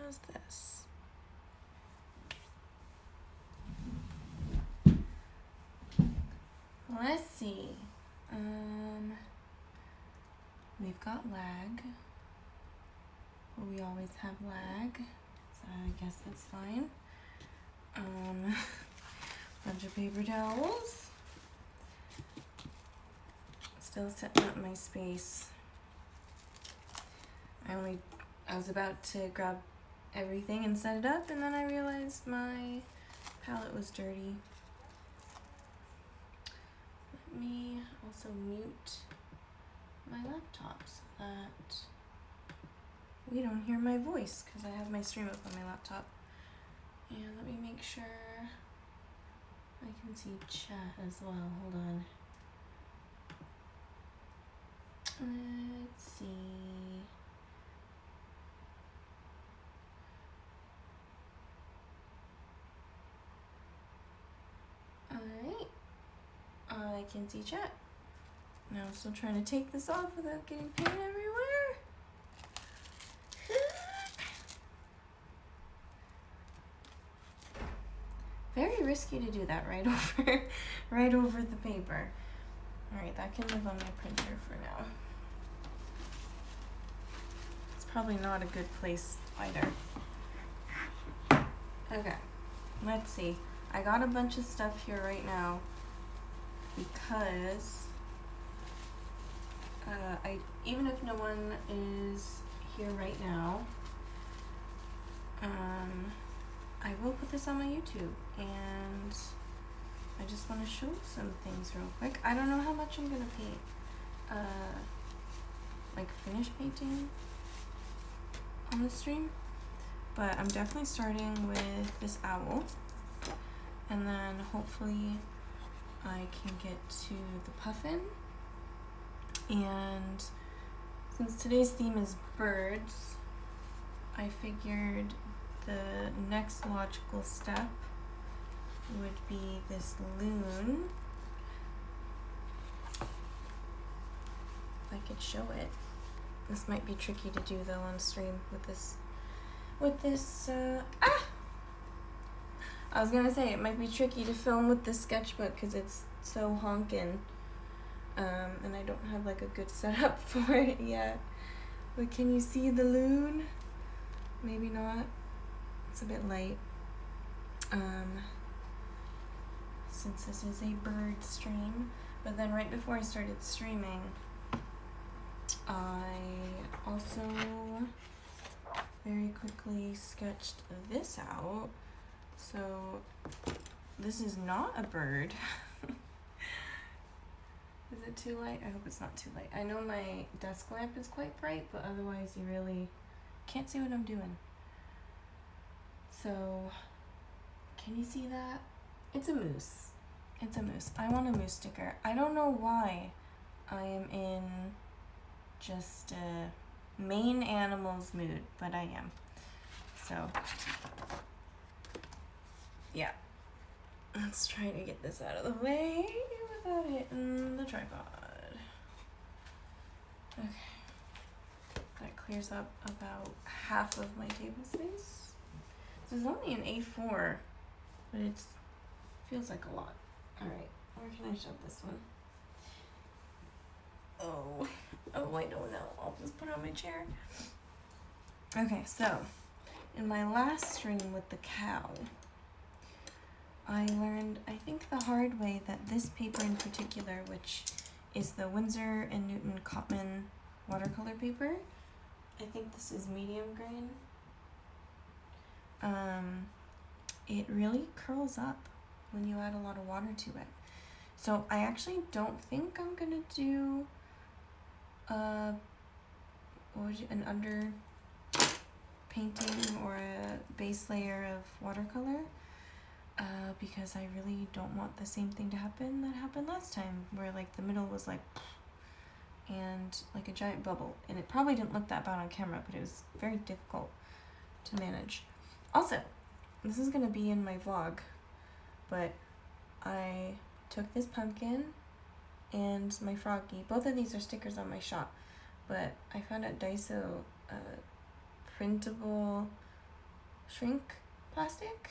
has this. Let's see. We've got lag. We always have lag, so I guess that's fine. Bunch of paper towels. Still setting up my space. I was about to grab everything and set it up, and then I realized my palette was dirty. Let me also mute my laptop so that we don't hear my voice, because I have my stream up on my laptop. And let me make sure I can see chat as well. Hold on. Let's see. Alright. I can see chat. Now I'm still trying to take this off without getting paint everywhere. Very risky to do that right over the paper. Alright, that can live on my printer for now. It's probably not a good place either. Okay, let's see. I got a bunch of stuff here right now because even if no one is here right now, I will put this on my YouTube, and I just want to show some things real quick. I don't know how much I'm gonna paint, like finish painting on the stream, but I'm definitely starting with this owl, and then hopefully I can get to the puffin. And since today's theme is birds, I figured the next logical step would be this loon. If I could show it. This might be tricky to do though on stream with this I was gonna say it might be tricky to film with this sketchbook because it's so honkin'. And I don't have like a good setup for it yet. But can you see the loon? Maybe not. It's a bit light. Since this is a bird stream. But then right before I started streaming, I also very quickly sketched this out. So this is not a bird. Is it too light? I hope it's not too light. I know my desk lamp is quite bright, but otherwise you really can't see what I'm doing. So, can you see that? It's a moose. It's a moose. I want a moose sticker. I don't know why I am in just a main animals mood, but I am. So, yeah. Let's try to get this out of the way without hitting the tripod. Okay. That clears up about half of my table space. This is only an A4, but it feels like a lot. Alright, where can I shove this one? Oh, I don't know. I'll just put it on my chair. Okay, so in my last stream with the cow, I learned, I think the hard way, that this paper in particular, which is the Winsor & Newton Cotman watercolor paper, I think this is medium grain, it really curls up when you add a lot of water to it. So I actually don't think I'm gonna do an under painting or a base layer of watercolor. Because I really don't want the same thing to happen that happened last time, where like the middle was like and like a giant bubble, and it probably didn't look that bad on camera, but it was very difficult to manage. Also, this is gonna be in my vlog, but I took this pumpkin and my froggy. Both of these are stickers on my shop, but I found at Daiso printable shrink plastic.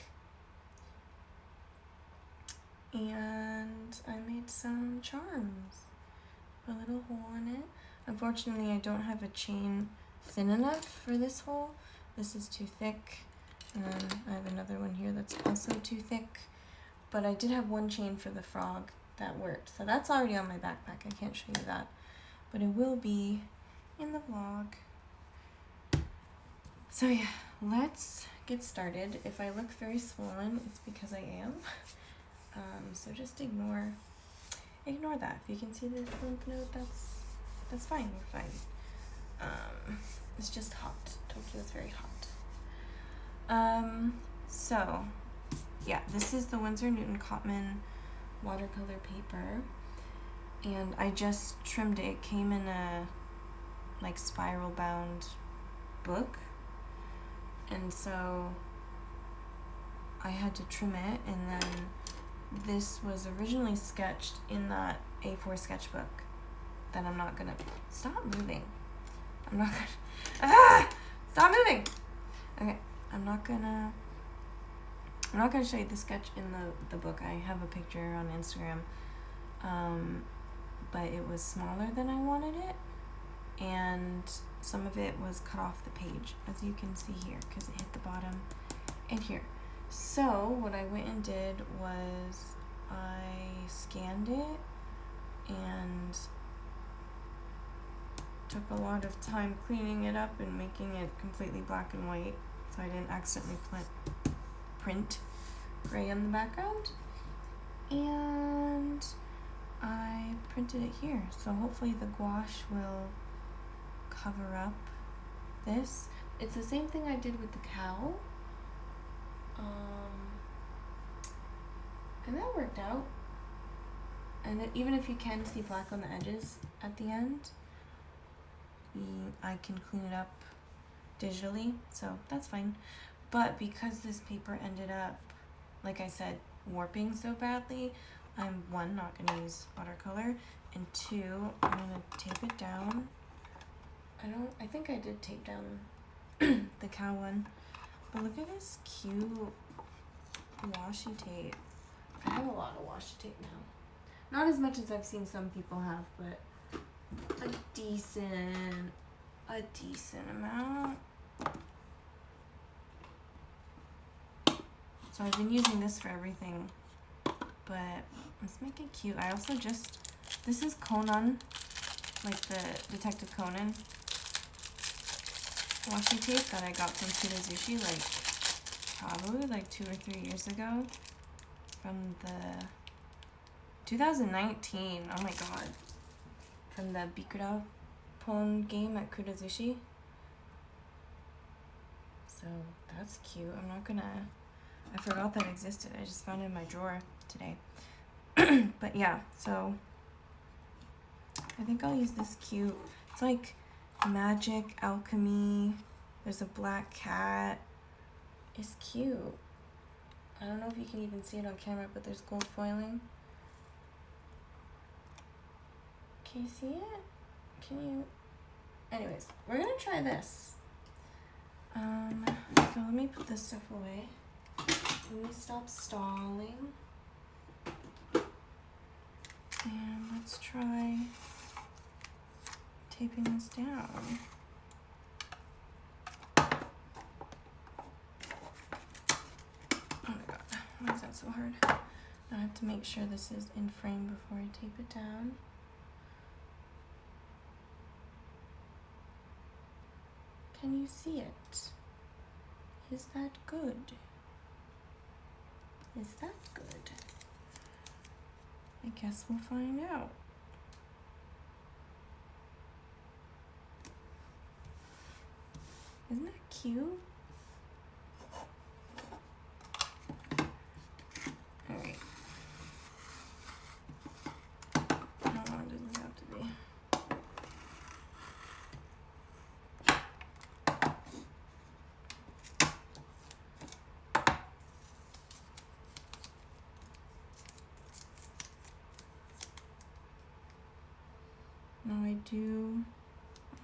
And I made some charms. A little hole in it. Unfortunately, I don't have a chain thin enough for this hole. This is too thick. And then I have another one here that's also too thick. But I did have one chain for the frog that worked. So that's already on my backpack. I can't show you that. But it will be in the vlog. So yeah, let's get started. If I look very swollen, it's because I am. So just ignore that. If you can see this lymph node, that's fine. We're fine. It's just hot. Tokyo is very hot. So yeah, this is the Winsor Newton Cotman watercolor paper, and I just trimmed it. It came in a like spiral bound book, and so I had to trim it, and then this was originally sketched in that A4 sketchbook that I'm not gonna stop moving. I'm not gonna stop moving. Okay, I'm not gonna show you the sketch in the book. I have a picture on Instagram, but it was smaller than I wanted it, and some of it was cut off the page, as you can see here, because it hit the bottom and here. So what I went and did was I scanned it and took a lot of time cleaning it up and making it completely black and white, so I didn't accidentally print gray on the background. And I printed it here, so hopefully the gouache will cover up this. It's the same thing I did with the cow. And that worked out. And even if you can see black on the edges at the end, I can clean it up digitally, so that's fine. But because this paper ended up, like I said, warping so badly, I'm one, not going to use watercolor, and two, I'm going to tape it down. I think I did tape down the cow one, but look at this cute washi tape. I have a lot of washi tape now. Not as much as I've seen some people have, but a decent amount. So I've been using this for everything, but let's make it cute. I also this is Conan, like the Detective Conan washi tape that I got from Toesies probably 2 or 3 years ago, from the 2019, oh my god, from the Bikura Pon game at Toesies. So that's cute. I forgot that existed. I just found it in my drawer today. But yeah, so I think I'll use this cute, it's like magic, alchemy, there's a black cat. It's cute. I don't know if you can even see it on camera, but there's gold foiling. Can you see it? Can you? Anyways, we're gonna try this. So let me put this stuff away. Let me stop stalling. And let's try taping this down. Oh my god, why is that so hard? I have to make sure this is in frame before I tape it down. Can you see it? Is that good? Is that good? I guess we'll find out. Isn't that cute? Alright. How long does this have to be? No, I do.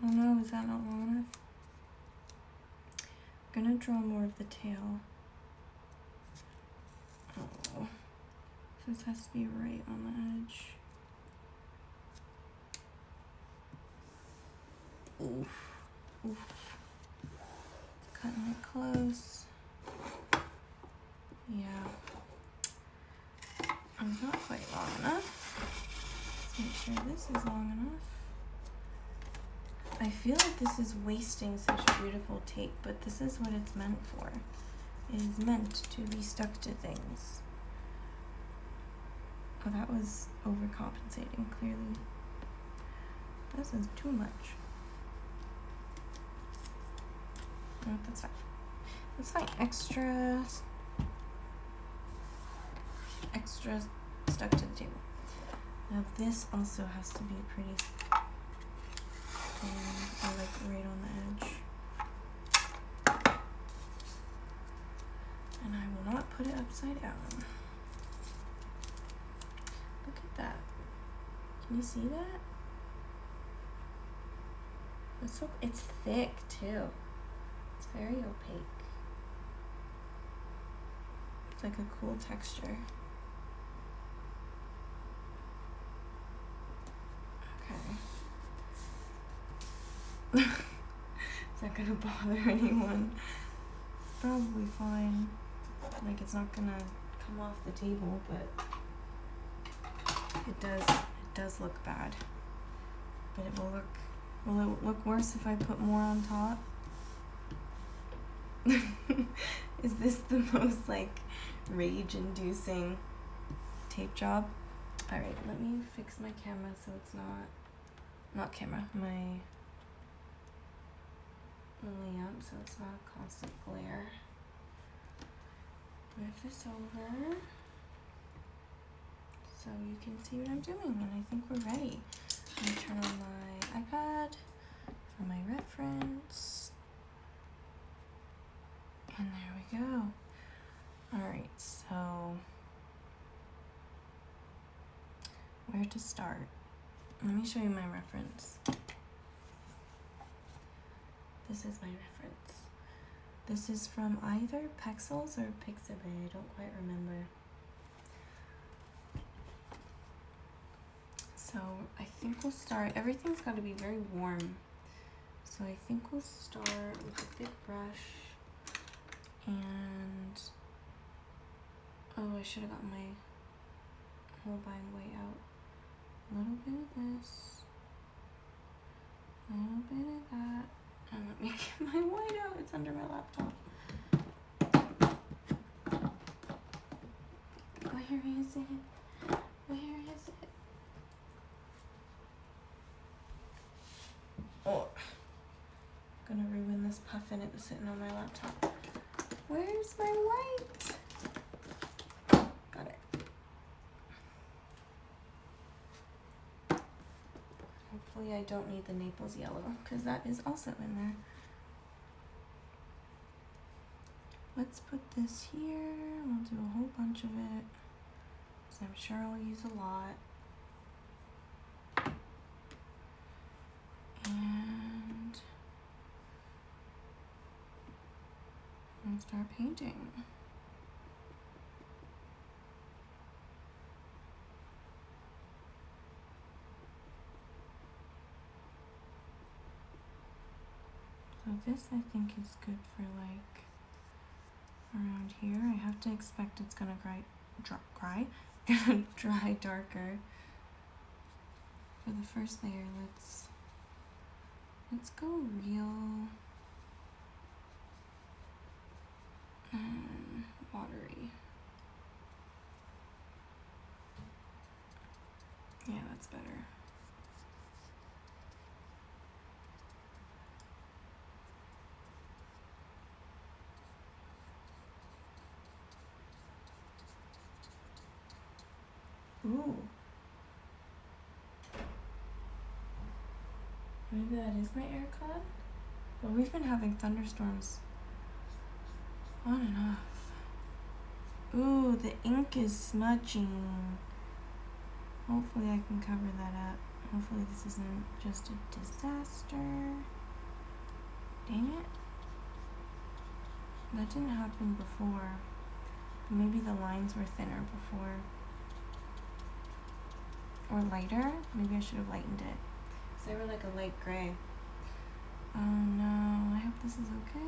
Oh no, is that not long enough? gonna draw more of the tail. Oh, this has to be right on the edge. Oof, oof. Cutting it close. Yeah. It's not quite long enough. Let's make sure this is long enough. I feel like this is wasting such a beautiful tape, but this is what it's meant for. It is meant to be stuck to things. Oh, that was overcompensating, clearly. This is too much. No, that's fine. That's fine. Extra stuck to the table. Now this also has to be pretty or like right on the edge. And I will not put it upside down. Look at that. Can you see that? It's thick too. It's very opaque. It's like a cool texture. Okay. It's not gonna bother anyone. It's probably fine. Like it's not gonna come off the table, but it does look bad. But it will it look worse if I put more on top? Is this the most like rage-inducing tape job? Alright, let me fix my camera so it's not camera, my lamp so it's not a constant glare. Move this over so you can see what I'm doing, and I think we're ready. I'm gonna turn on my iPad for my reference. And there we go. Alright, so where to start? Let me show you my reference. This is my reference. This is from either Pexels or Pixabay, I don't quite remember. So I think we'll start, everything's got to be very warm. So I think we'll start with a big brush and, oh, I should have gotten my Holbein way out. A little bit of this, a little bit of that, and let me get my white out, it's under my laptop. Where is it? Where is it? Oh, I'm gonna ruin this puffin, it was sitting on my laptop. Where's my white? Got it. Hopefully I don't need the Naples yellow, because that is also in there. Let's put this here, we'll do a whole bunch of it, because I'm sure I'll use a lot. And I'll start painting. So this I think is good for like around here. I have to expect it's gonna dry darker. For the first layer, let's go real watery. Yeah, that's better. Ooh. Maybe that is my air cloud? But we've been having thunderstorms on and off. Ooh, the ink is smudging. Hopefully I can cover that up. Hopefully this isn't just a disaster. Dang it. That didn't happen before. Maybe the lines were thinner before. Or lighter? Maybe I should have lightened it. Because they were like a light gray. Oh no, I hope this is okay.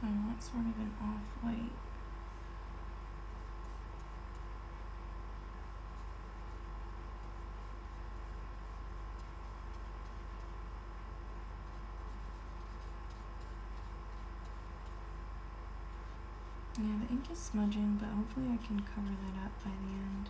So I want sort of an off-white. Yeah, the ink is smudging, but hopefully I can cover that up by the end.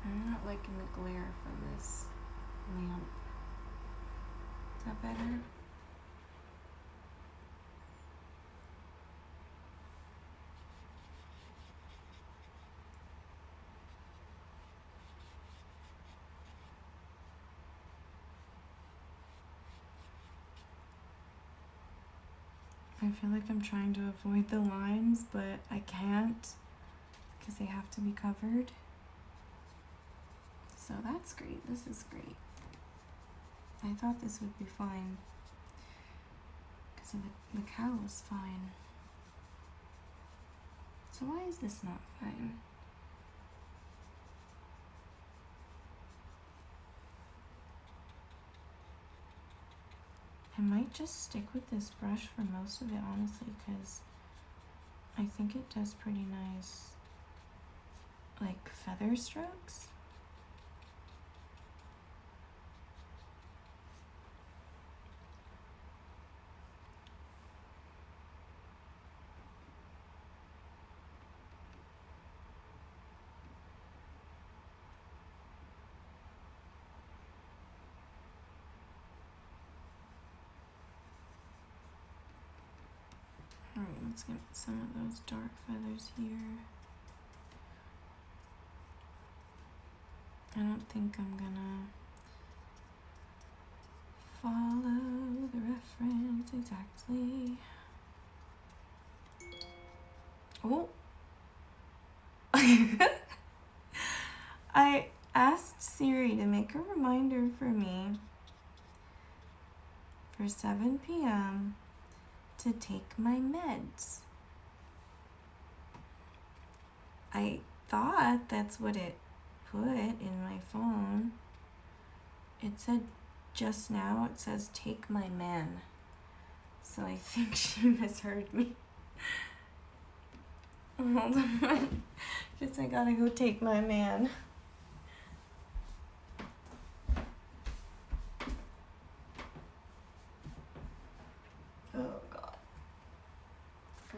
I'm not liking the glare from this lamp. Is that better? I feel like I'm trying to avoid the lines, but I can't because they have to be covered. So that's great. This is great. I thought this would be fine because the cow was fine. So why is this not fine? I might just stick with this brush for most of it, honestly, because I think it does pretty nice, like, feather strokes. Alright, let's get some of those dark feathers here. I don't think I'm gonna follow the reference exactly. Oh! I asked Siri to make a reminder for me for 7 p.m. to take my meds. I thought that's what it put in my phone. It said just now, it says take my man. So I think she misheard me. Hold on. Guess I gotta go take my man. Oh god.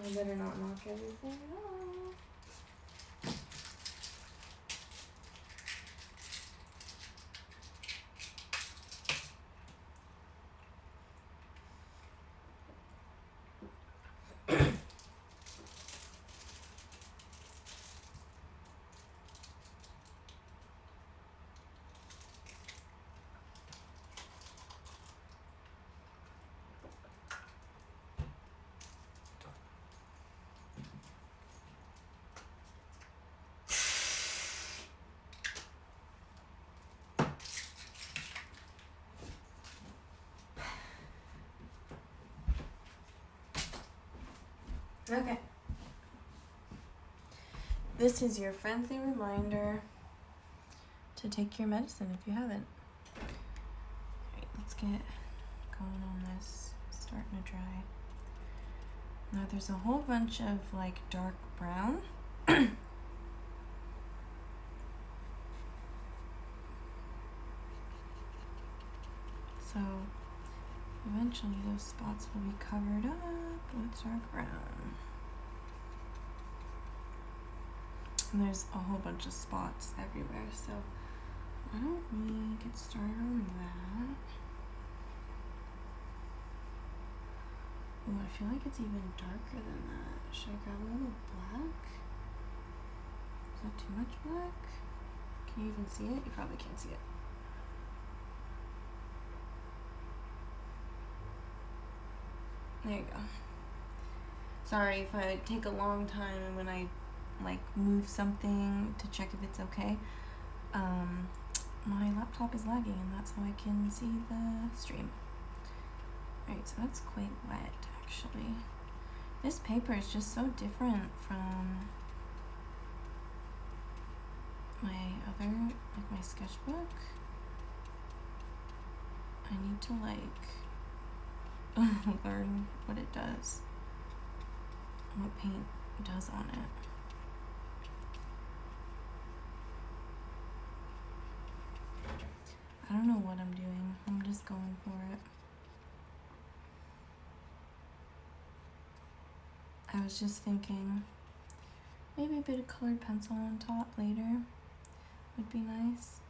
I better not knock everything off. Okay. This is your friendly reminder to take your medicine if you haven't. Alright, let's get going on this. It's starting to dry. Now there's a whole bunch of like dark brown. So eventually those spots will be covered up with dark brown. And there's a whole bunch of spots everywhere, so why don't we get started on that? Oh, I feel like it's even darker than that. Should I grab a little black? Is that too much black? Can you even see it? You probably can't see it. There you go. Sorry if I take a long time and when I like move something to check if it's okay. My laptop is lagging and that's how I can see the stream. Alright, so that's quite wet actually. This paper is just so different from my other, like my sketchbook. I need to like learn what it does, what paint does on it. I don't know what I'm doing. I'm just going for it. I was just thinking maybe a bit of colored pencil on top later would be nice.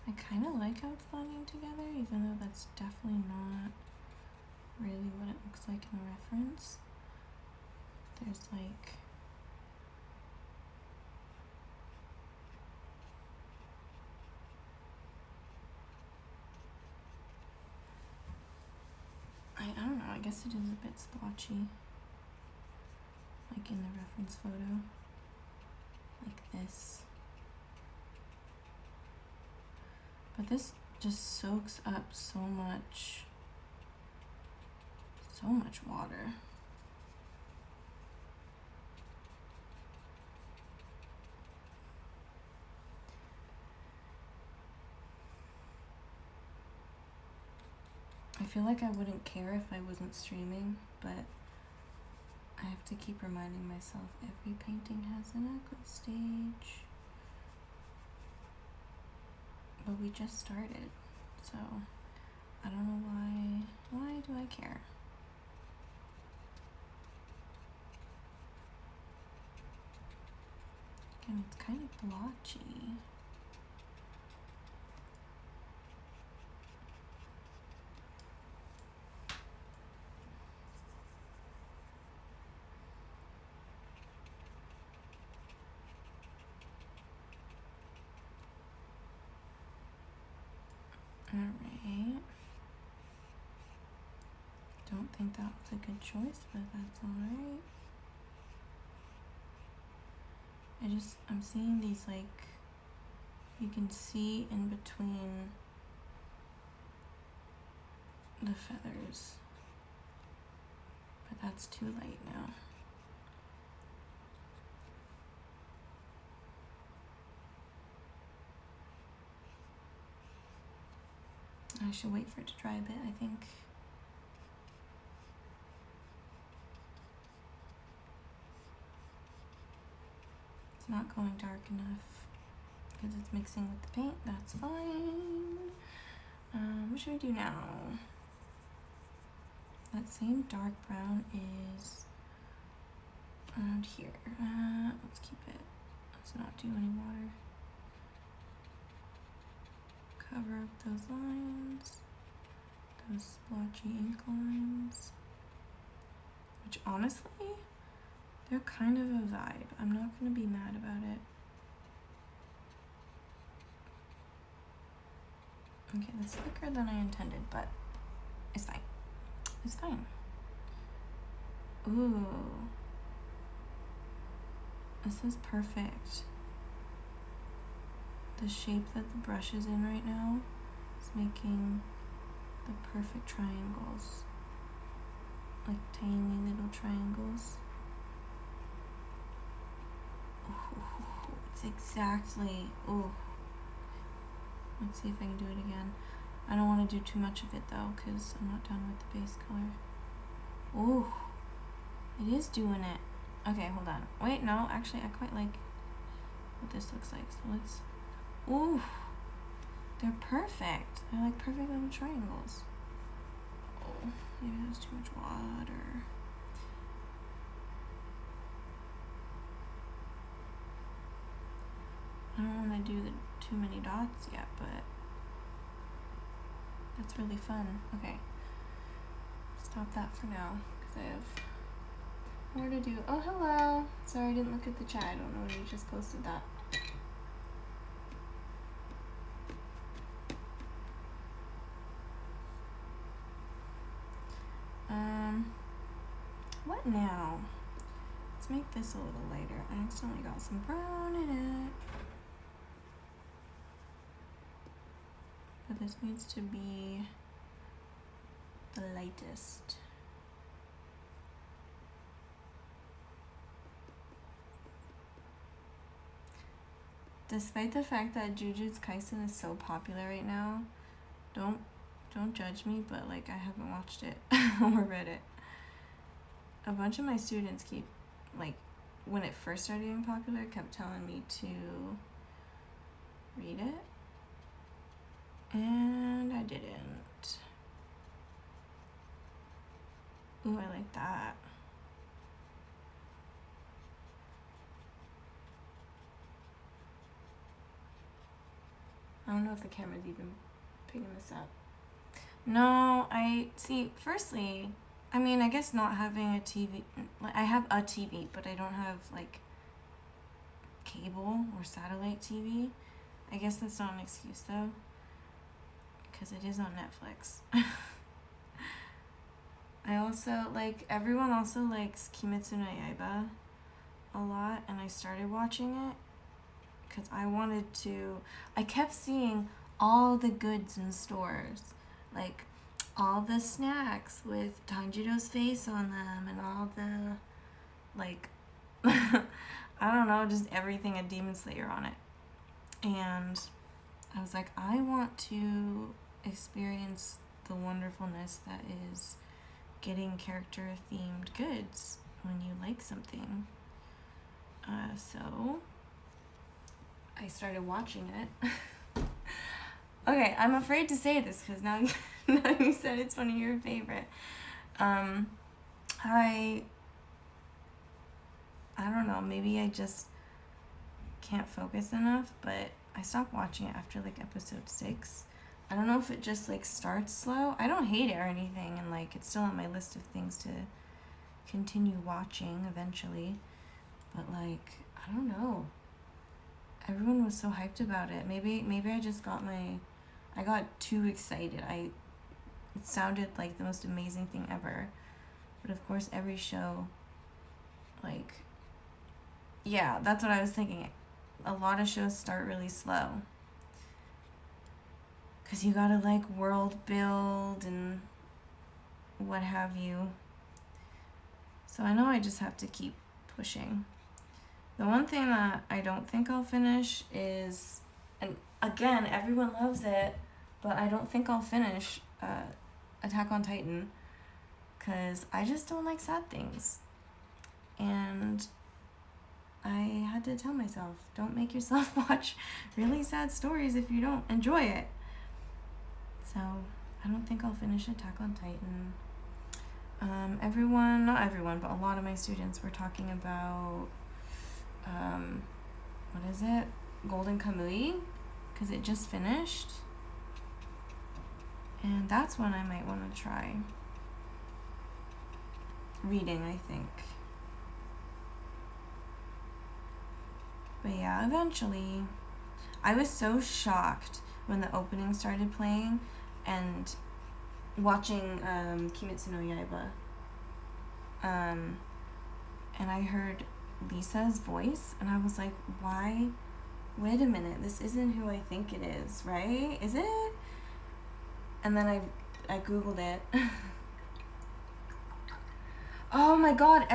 I kind of like how it's blending together, even though that's definitely not really what it looks like in the reference. There's like I don't know, I guess it is a bit splotchy, like in the reference photo, like this. But this just soaks up so much water. I feel like I wouldn't care if I wasn't streaming, but I have to keep reminding myself every painting has an echo stage. But we just started, so I don't know why do I care? Again, it's kind of blotchy. Alright. Don't think that was a good choice, but that's alright. I'm seeing these, like, you can see in between the feathers, but that's too late now. I should wait for it to dry a bit, I think. It's not going dark enough because it's mixing with the paint. That's fine. What should we do now? That same dark brown is around here. Let's keep it. Let's not do any water. Cover up those lines, those splotchy ink lines, which honestly, they're kind of a vibe. I'm not going to be mad about it. Okay, that's thicker than I intended, but it's fine. It's fine. Ooh. This is perfect. The shape that the brush is in right now is making the perfect triangles. Like tiny little triangles. Ooh, it's exactly, ooh. Let's see if I can do it again. I don't want to do too much of it though, because I'm not done with the base color. Ooh, it is doing it. Okay, hold on. Wait, no, actually I quite like what this looks like. So let's, ooh, they're perfect. They're like perfect little triangles. Oh, maybe there's too much water. do the too many dots yet, but that's really fun. Okay, stop that for now because I have more to do. Oh, hello. Sorry I didn't look at the chat. I don't know when you just posted that. What now? Let's make this a little lighter. I accidentally got some brown in it. But this needs to be the lightest. Despite the fact that Jujutsu Kaisen is so popular right now, don't judge me, but like I haven't watched it or read it. A bunch of my students keep, like, when it first started getting popular, kept telling me to read it, and I didn't. Ooh, I like that. I don't know if the camera's even picking this up. No, firstly, I mean, I guess not having a TV, like, I have a TV, but I don't have, like, cable or satellite TV. I guess that's not an excuse, though, because it is on Netflix. I also, like, everyone also likes Kimetsu no Yaiba a lot, and I started watching it because I kept seeing all the goods in stores, like, all the snacks with Tanjiro's face on them and all the, like, I don't know, just everything at Demon Slayer on it. And I was like, I want to experience the wonderfulness that is getting character-themed goods when you like something. So I started watching it. Okay, I'm afraid to say this because now you said it's one of your favorite. I don't know, maybe I just can't focus enough, but I stopped watching it after like episode 6. I don't know if it just like starts slow. I don't hate it or anything, and like it's still on my list of things to continue watching eventually, but like I don't know. Everyone was so hyped about it. Maybe I just I got too excited. It sounded like the most amazing thing ever. But of course every show, like, yeah, that's what I was thinking. A lot of shows start really slow. Because you gotta like world build and what have you. So I know I just have to keep pushing. The one thing that I don't think I'll finish is, and again, everyone loves it, but I don't think I'll finish Attack on Titan because I just don't like sad things. And I had to tell myself, don't make yourself watch really sad stories if you don't enjoy it. So I don't think I'll finish Attack on Titan. Not everyone, but a lot of my students were talking about, what is it? Golden Kamuy, because it just finished. And that's one I might want to try reading, I think. But yeah, eventually. I was so shocked when the opening started playing and watching Kimetsu no Yaiba. And I heard Lisa's voice, and I was like, why? Wait a minute, this isn't who I think it is, right? Is it? And then I Googled it. Oh my god,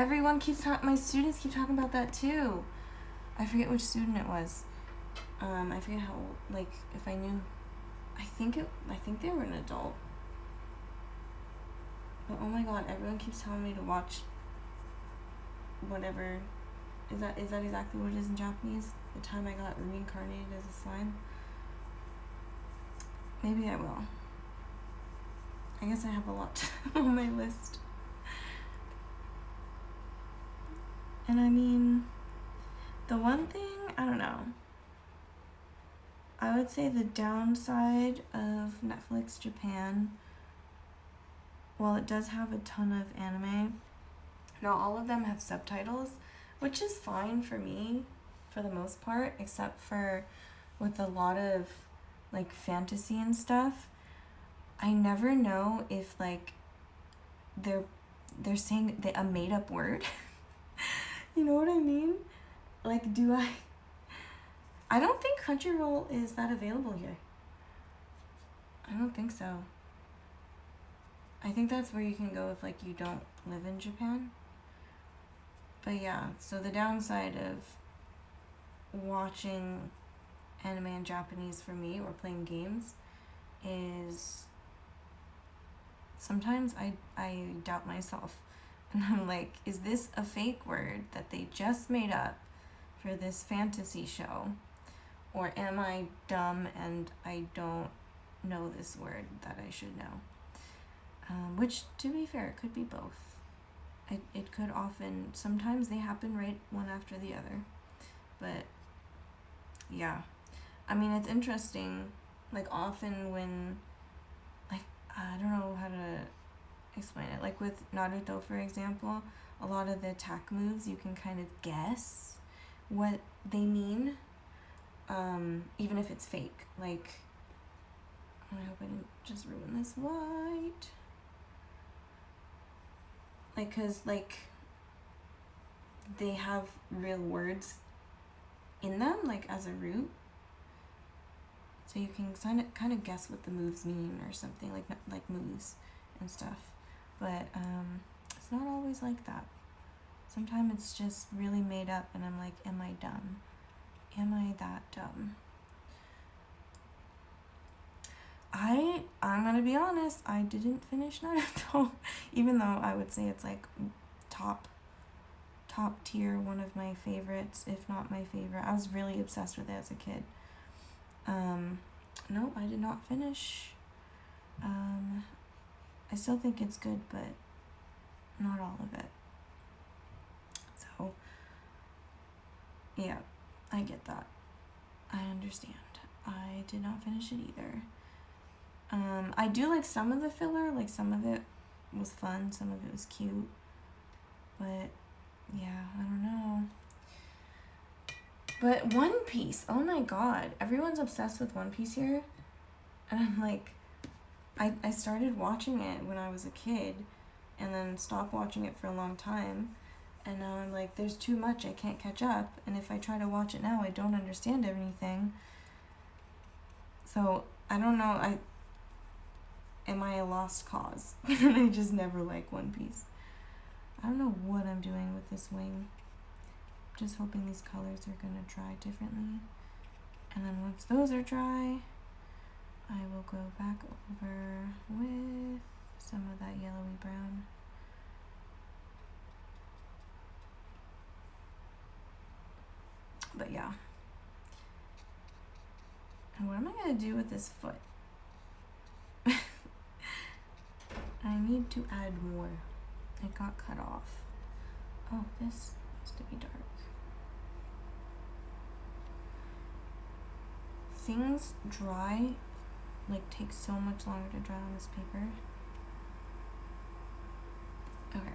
my students keep talking about that too. I forget which student it was. I forget how, like, if I knew, I think they were an adult. But oh my god, everyone keeps telling me to watch whatever. Is that exactly what it is in Japanese? The time I got reincarnated as a slime? Maybe I will. I guess I have a lot on my list. And I mean, the one thing, I don't know. I would say the downside of Netflix Japan, while it does have a ton of anime, not all of them have subtitles, which is fine for me for the most part, except for with a lot of like fantasy and stuff. I never know if like they're saying a made up word. You know what I mean? Like, I don't think Crunchyroll is that available here. I don't think so. I think that's where you can go if like you don't live in Japan. But yeah, so the downside of watching anime in Japanese for me or playing games is sometimes I doubt myself. And I'm like, is this a fake word that they just made up for this fantasy show? Or am I dumb and I don't know this word that I should know? Which, to be fair, it could be both. It could often, sometimes they happen right one after the other. But, yeah. I mean, it's interesting, like, often when, like, I don't know how to explain it. Like, with Naruto, for example, a lot of the attack moves, you can kind of guess what they mean, even if it's fake. Like, I hope I didn't just ruin this white. Like, cause like they have real words in them, like as a root, so you can kind of guess what the moves mean or something, like moves and stuff. But it's not always like that. Sometimes it's just really made up, and I'm like, am I dumb? Am I that dumb? I'm gonna be honest, I didn't finish Naruto, even though I would say it's like top tier, one of my favorites, if not my favorite. I was really obsessed with it as a kid. No, I did not finish. I still think it's good, but not all of it. So, yeah, I get that. I understand. I did not finish it either. I do like some of the filler, like some of it was fun, some of it was cute, but yeah, I don't know. But One Piece, oh my god, everyone's obsessed with One Piece here, and I'm like, I started watching it when I was a kid, and then stopped watching it for a long time, and now I'm like, there's too much, I can't catch up, and if I try to watch it now, I don't understand anything. So, I don't know, am I a lost cause? I just never like One Piece. I don't know what I'm doing with this wing. Just hoping these colors are gonna dry differently. And then once those are dry, I will go back over with some of that yellowy brown. But yeah. And what am I gonna do with this foot? I need to add more. It got cut off. Oh, this needs to be dark. Things dry, like, take so much longer to dry on this paper. Okay.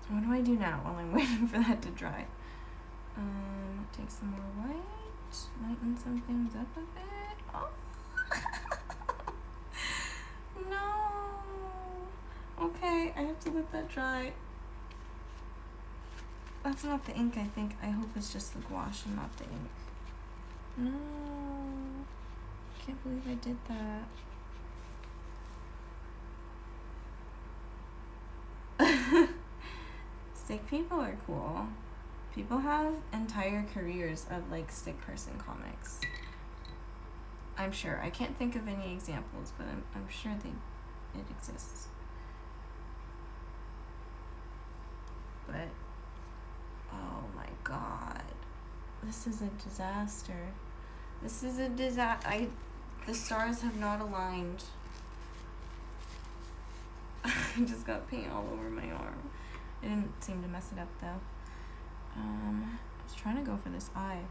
What do I do now while I'm waiting for that to dry? Take some more white, lighten some things up a bit. Oh. No. Okay, I have to let that dry. That's not the ink, I think. I hope it's just the gouache and not the ink. No. Can't believe I did that. Stick people are cool. People have entire careers of like stick person comics. I'm sure. I can't think of any examples, but I'm sure it exists. But oh my god, this is a disaster. This is a disaster. The stars have not aligned. I just got paint all over my arm. I didn't seem to mess it up though. was trying to go for this eye.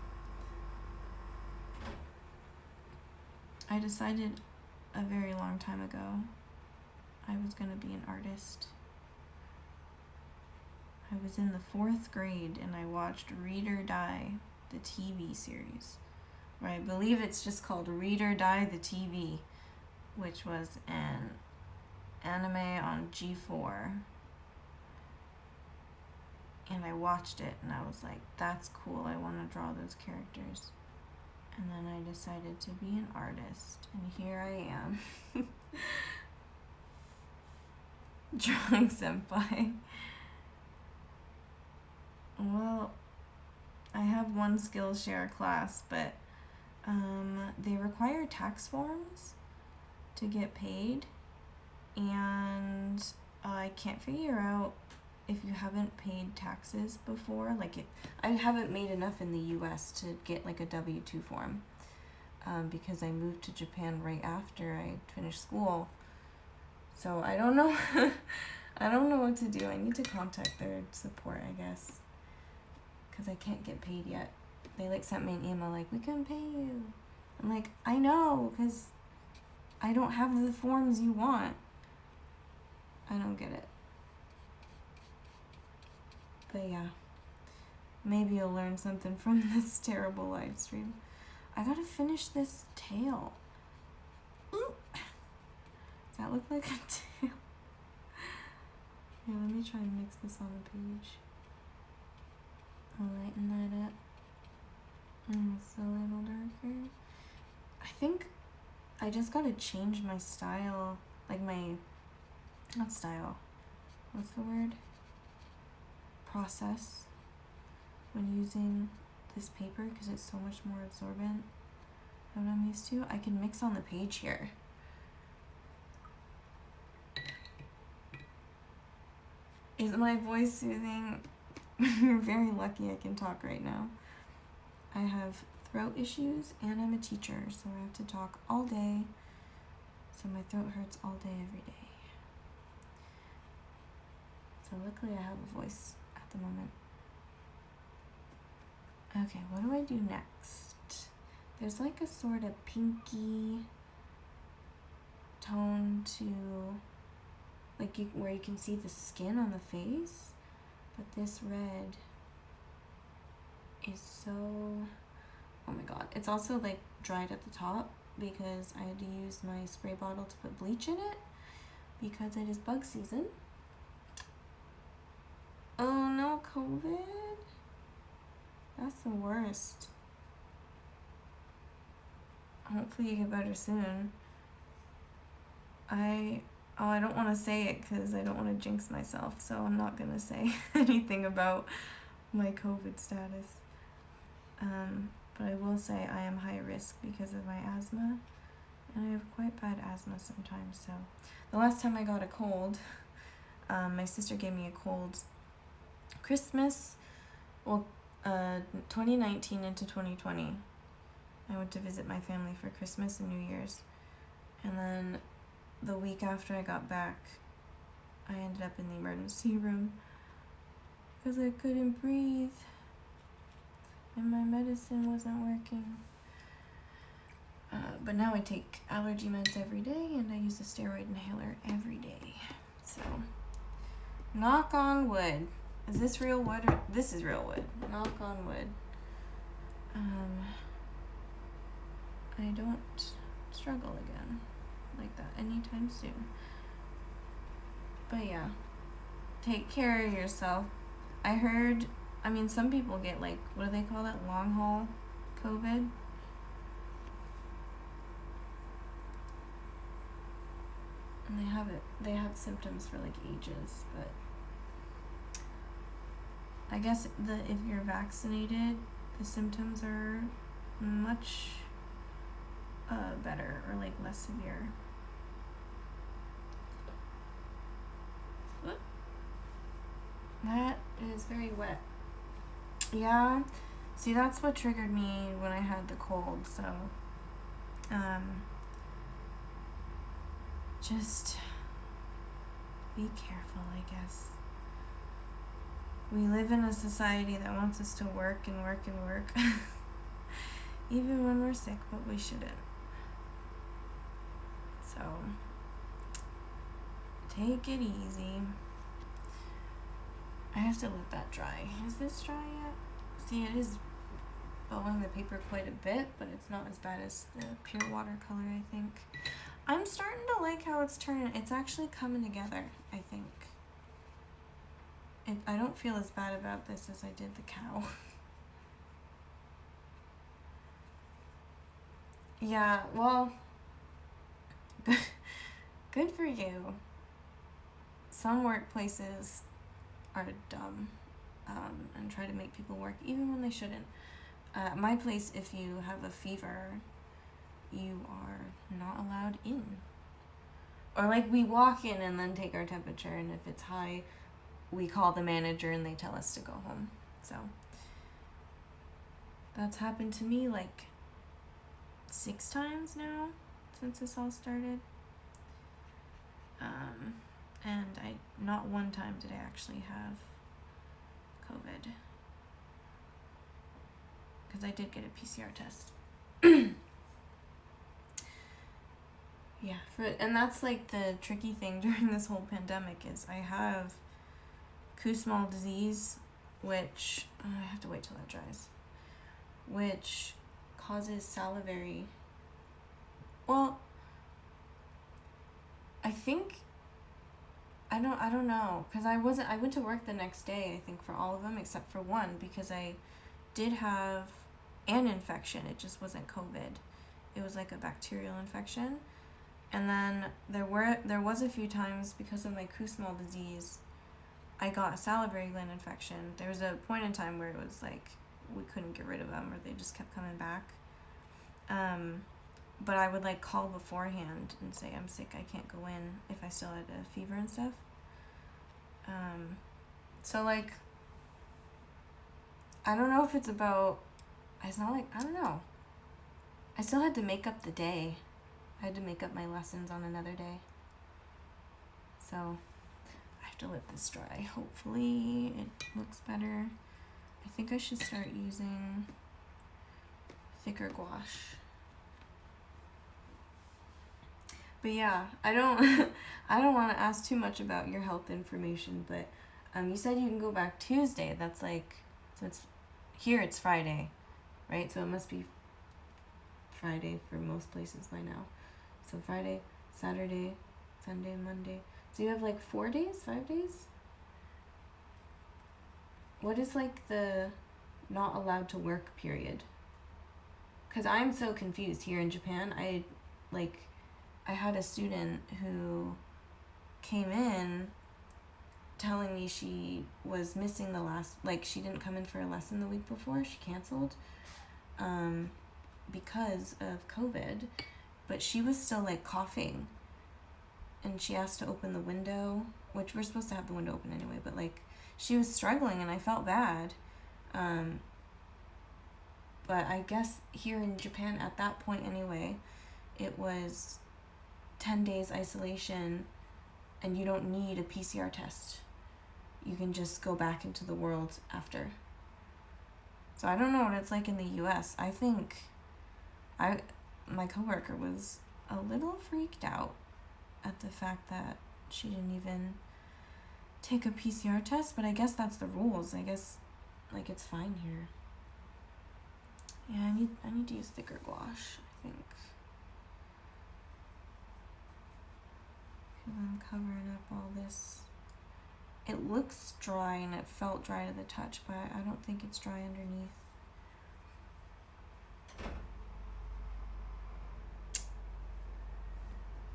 I decided a very long time ago I was going to be an artist. I was in the 4th grade and I watched Read or Die, the TV series, or I believe it's just called Read or Die, the TV, which was an anime on G4. And I watched it and I was like, that's cool, I want to draw those characters. And then I decided to be an artist, and here I am. Drawing senpai. Well, I have one Skillshare class, but they require tax forms to get paid, and I can't figure out if you haven't paid taxes before. I haven't made enough in the US to get like a W-2 form, because I moved to Japan right after I finished school. So I don't know. I don't know what to do. I need to contact their support, I guess, because I can't get paid yet. They sent me an email like, we can pay you. I'm like, I know, because I don't have the forms you want. I don't get it. But yeah, maybe you'll learn something from this terrible live stream. I gotta finish this tail. Ooh. Does that look like a tail? Here, let me try and mix this on the page. I'll lighten that up. It's a little darker. I think I just gotta change my style. Not style. What's the word? Process when using this paper, because it's so much more absorbent than what I'm used to. I can mix on the page here. Is my voice soothing? You're very lucky I can talk right now. I have throat issues and I'm a teacher, so I have to talk all day. So my throat hurts all day, every day. So luckily I have a voice at the moment. Okay, what do I do next? There's like a sort of pinky tone to, where you can see the skin on the face, but this red is so, oh my god. It's also dried at the top because I had to use my spray bottle to put bleach in it because it is bug season. Oh no, COVID? That's the worst. Hopefully you get better soon. I don't want to say it because I don't want to jinx myself, so I'm not going to say anything about my COVID status. But I will say I am high risk because of my asthma, and I have quite bad asthma sometimes. So the last time I got a cold, my sister gave me a cold Christmas, 2019 into 2020. I went to visit my family for Christmas and New Year's, and then the week after I got back, I ended up in the emergency room because I couldn't breathe and my medicine wasn't working. But now I take allergy meds every day and I use a steroid inhaler every day. So, knock on wood. Is this real wood or this is real wood? Knock on wood. I don't struggle again like that anytime soon. But yeah, take care of yourself. I heard, some people get what do they call that? Long haul COVID. And they have symptoms for ages, but I guess if you're vaccinated, the symptoms are much better or less severe. That is very wet. Yeah, see, that's what triggered me when I had the cold, so just be careful, I guess. We live in a society that wants us to work and work and work. Even when we're sick, but we shouldn't. So, take it easy. I have to let that dry. Is this dry yet? See, it is bowing the paper quite a bit, but it's not as bad as the pure watercolor, I think. I'm starting to like how it's turning. It's actually coming together, I think. I don't feel as bad about this as I did the cow. Yeah, well, good for you. Some workplaces are dumb and try to make people work even when they shouldn't. My place, if you have a fever, you are not allowed in. Or like we walk in and then take our temperature, and if it's high, we call the manager and they tell us to go home. So that's happened to me like 6 times now since this all started. And not one time did I actually have COVID. Because I did get a PCR test. Yeah, and that's like the tricky thing during this whole pandemic is I have Kussmaul disease, which I have to wait till that dries, which causes salivary. Well, I think I don't know, because I went to work the next day, I think, for all of them except for one, because I did have an infection. It just wasn't COVID. It was like a bacterial infection. And then there was a few times because of my Kussmaul disease, I got a salivary gland infection. There was a point in time where it was like we couldn't get rid of them, or they just kept coming back. But I would like call beforehand and say I'm sick, I can't go in, if I still had a fever and stuff. So like, I don't know if it's about, it's not like, I don't know. I still had to make up the day. I had to make up my lessons on another day. So I have to let this dry. Hopefully it looks better. I think I should start using thicker gouache. But yeah, I don't want to ask too much about your health information, but you said you can go back Tuesday. That's like, so it's Friday, right? So it must be Friday for most places by now. So Friday, Saturday, Sunday, Monday. So you have like 4 days, 5 days? What is like the not allowed to work period? Because I'm so confused here in Japan. I had a student who came in telling me she was missing the last, like she didn't come in for a lesson the week before. She canceled because of COVID, but she was still like coughing, and she asked to open the window, which we're supposed to have the window open anyway, but like she was struggling and I felt bad. But I guess here in Japan at that point anyway, it was 10 days isolation, and you don't need a PCR test. You can just go back into the world after. So I don't know what it's like in the US. I think my coworker was a little freaked out at the fact that she didn't even take a PCR test, but I guess that's the rules. I guess like it's fine here. Yeah, I need to use thicker gouache, I think. I'm covering up all this. It looks dry and it felt dry to the touch, but I don't think it's dry underneath.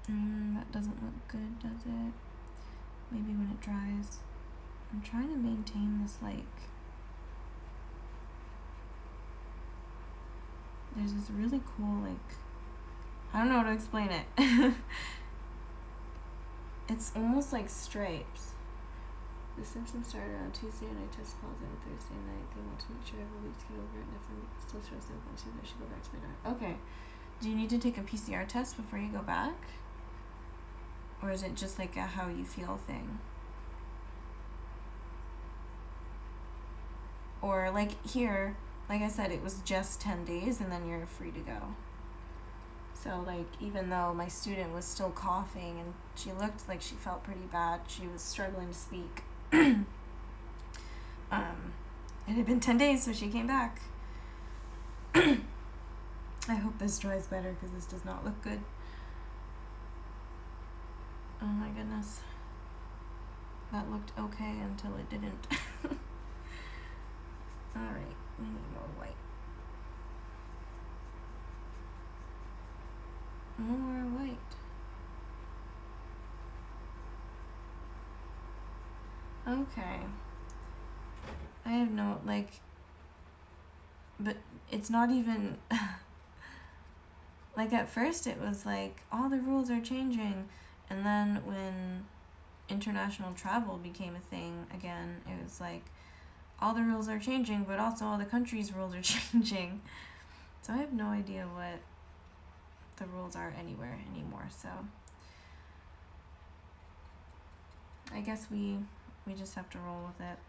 That doesn't look good, does it? Maybe when it dries. I'm trying to maintain this, like, there's this really cool, like, I don't know how to explain it. It's almost like stripes. The symptoms started on Tuesday and I test positive on Thursday night. They want to make sure I have a week to get over it, and if I'm still stressed out, I should go back to my doctor. Okay. Do you need to take a PCR test before you go back? Or is it just like a how you feel thing? Or like here, like I said, it was just 10 days and then you're free to go. So like, even though my student was still coughing and she looked like she felt pretty bad, she was struggling to speak. It had been 10 days, so she came back. I hope this dries better because this does not look good. Oh my goodness. That looked okay until it didn't. Alright, we need more white. More white. Okay. I have no, like, but it's not even, like at first it was like, all the rules are changing, and then when international travel became a thing again, it was like, all the rules are changing, but also all the countries' rules are changing. So I have no idea what the rules are anywhere anymore, so I guess we just have to roll with it.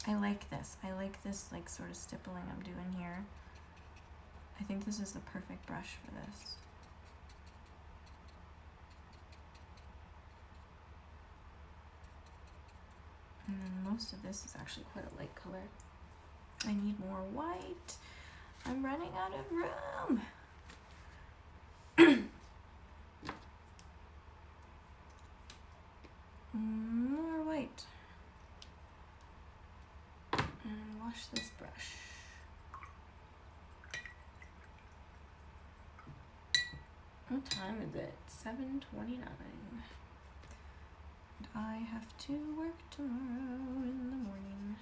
I like this. I like this like sort of stippling I'm doing here. I think this is the perfect brush for this. And then most of this is actually quite a light color. I need more white. I'm running out of room. More white. And wash this brush. What time is it? 7:29. And I have to work tomorrow in the morning.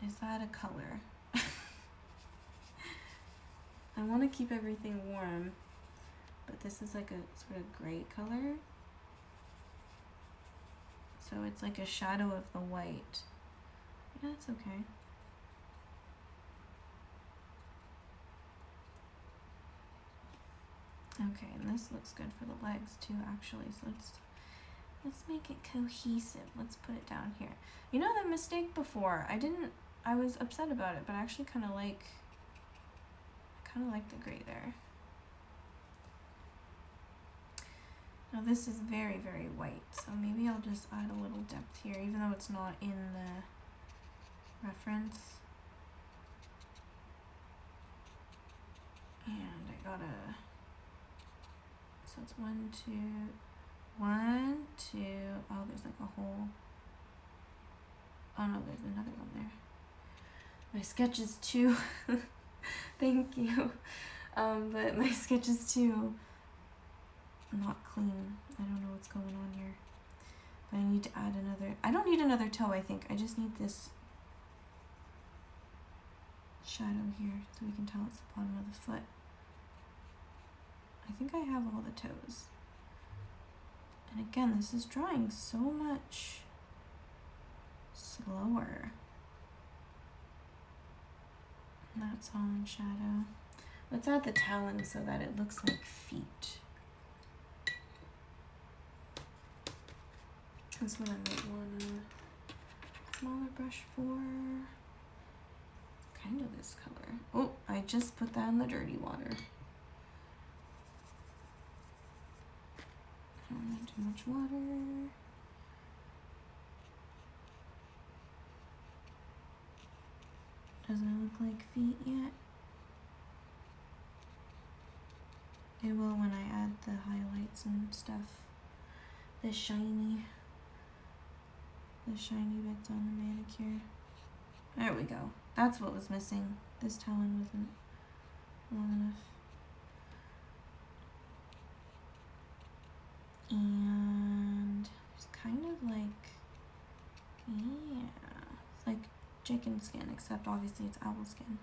Is that a color? I want to keep everything warm, but this is like a sort of gray color. So it's like a shadow of the white. Yeah, it's okay. Okay, and this looks good for the legs too, actually. So let's make it cohesive. Let's put it down here. You know the mistake before? I was upset about it, but I actually kind of like the gray there. Now this is very, very white, so maybe I'll just add a little depth here, even though it's not in the reference. And I gotta, so it's 1, 2, 1, 2, oh, there's like a hole. Oh no, there's another one there. My sketch is too, thank you. But my sketch is too not clean. I don't know what's going on here. But I need to add another, I don't need another toe, I think. I just need this shadow here so we can tell it's the bottom of the foot. I think I have all the toes. And again, this is drying so much slower. And that's all in shadow. Let's add the talon so that it looks like feet. That's what I might want a smaller brush for. Kind of this color. Oh, I just put that in the dirty water. I don't need too much water. Doesn't it look like feet yet? It will when I add the highlights and stuff. The shiny bits on the manicure. There we go. That's what was missing. This talon wasn't long enough. And it's kind of like, yeah, it's like chicken skin, except obviously it's owl skin.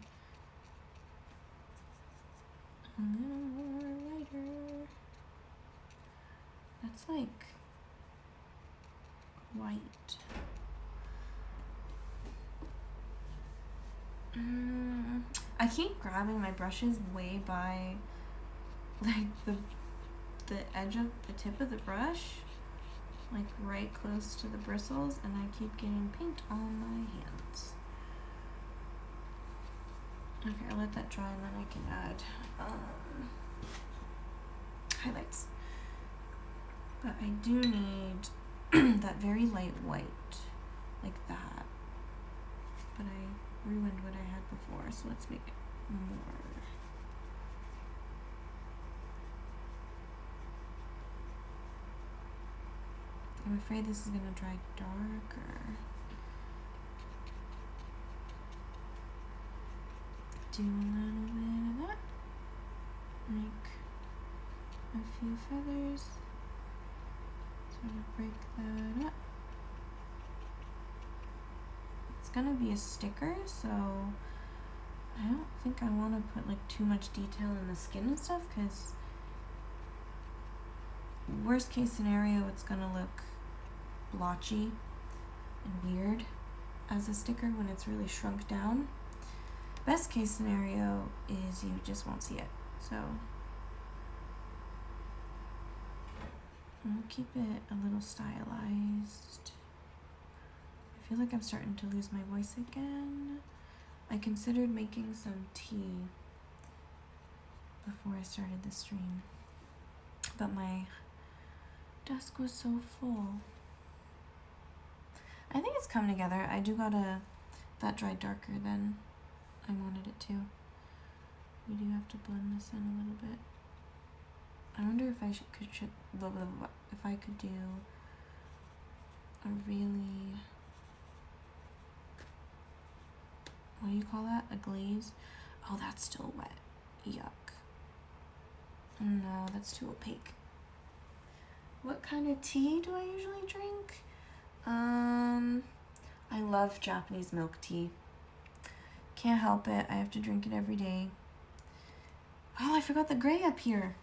A little more lighter. That's like white. I keep grabbing my brushes way by like the edge of the tip of the brush, like right close to the bristles, and I keep getting paint on my hands. Okay, I'll let that dry and then I can add highlights. But I do need that very light white, like that. But I ruined what I had before, so let's make more. I'm afraid this is gonna dry darker. Do a little bit of that. Make a few feathers. Sort of break that up. It's gonna be a sticker, so I don't think I want to put like too much detail in the skin and stuff, because worst case scenario, it's gonna look blotchy and weird as a sticker when it's really shrunk down. Best case scenario is you just won't see it. So I'll keep it a little stylized. I feel like I'm starting to lose my voice again. I considered making some tea before I started the stream, but my desk was so full. I think it's come together. I do got that dried darker than I wanted it to. We do have to blend this in a little bit. I wonder if I if I could do a really, what do you call that? A glaze? Oh, that's still wet. Yuck. No, that's too opaque. What kind of tea do I usually drink? I love Japanese milk tea. Can't help it. I have to drink it every day. Oh, I forgot the gray up here.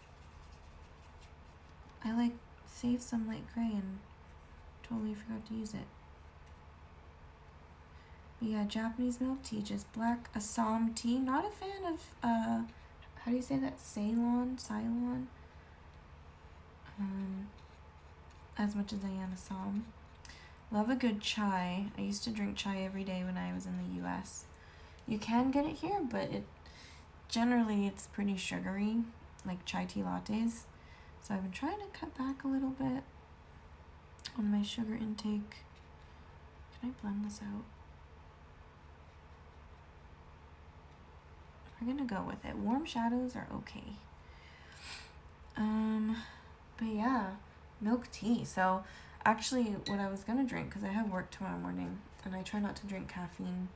I like saved some light gray and totally forgot to use it. But yeah, Japanese milk tea, just black Assam tea. Not a fan of, how do you say that? Ceylon? As much as I am Assam. Love a good chai. I used to drink chai every day when I was in the US. You can get it here, but generally it's pretty sugary, like chai tea lattes. So I've been trying to cut back a little bit on my sugar intake. Can I blend this out? We're gonna go with it. Warm shadows are okay. But yeah, milk tea. So actually what I was gonna drink, because I have work tomorrow morning and I try not to drink caffeine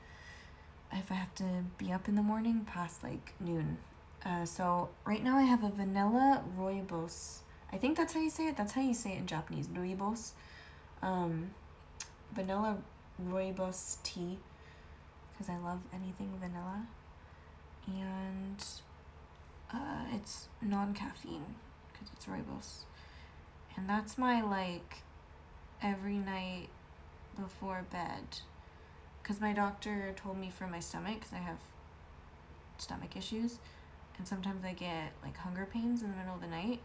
if I have to be up in the morning past like noon. So right now I have a vanilla rooibos. I think that's how you say it. That's how you say it in Japanese, rooibos. Vanilla rooibos tea, because I love anything vanilla. And it's non-caffeine because it's rooibos. And that's my like every night before bed, because my doctor told me for my stomach, because I have stomach issues, and sometimes I get like hunger pains in the middle of the night,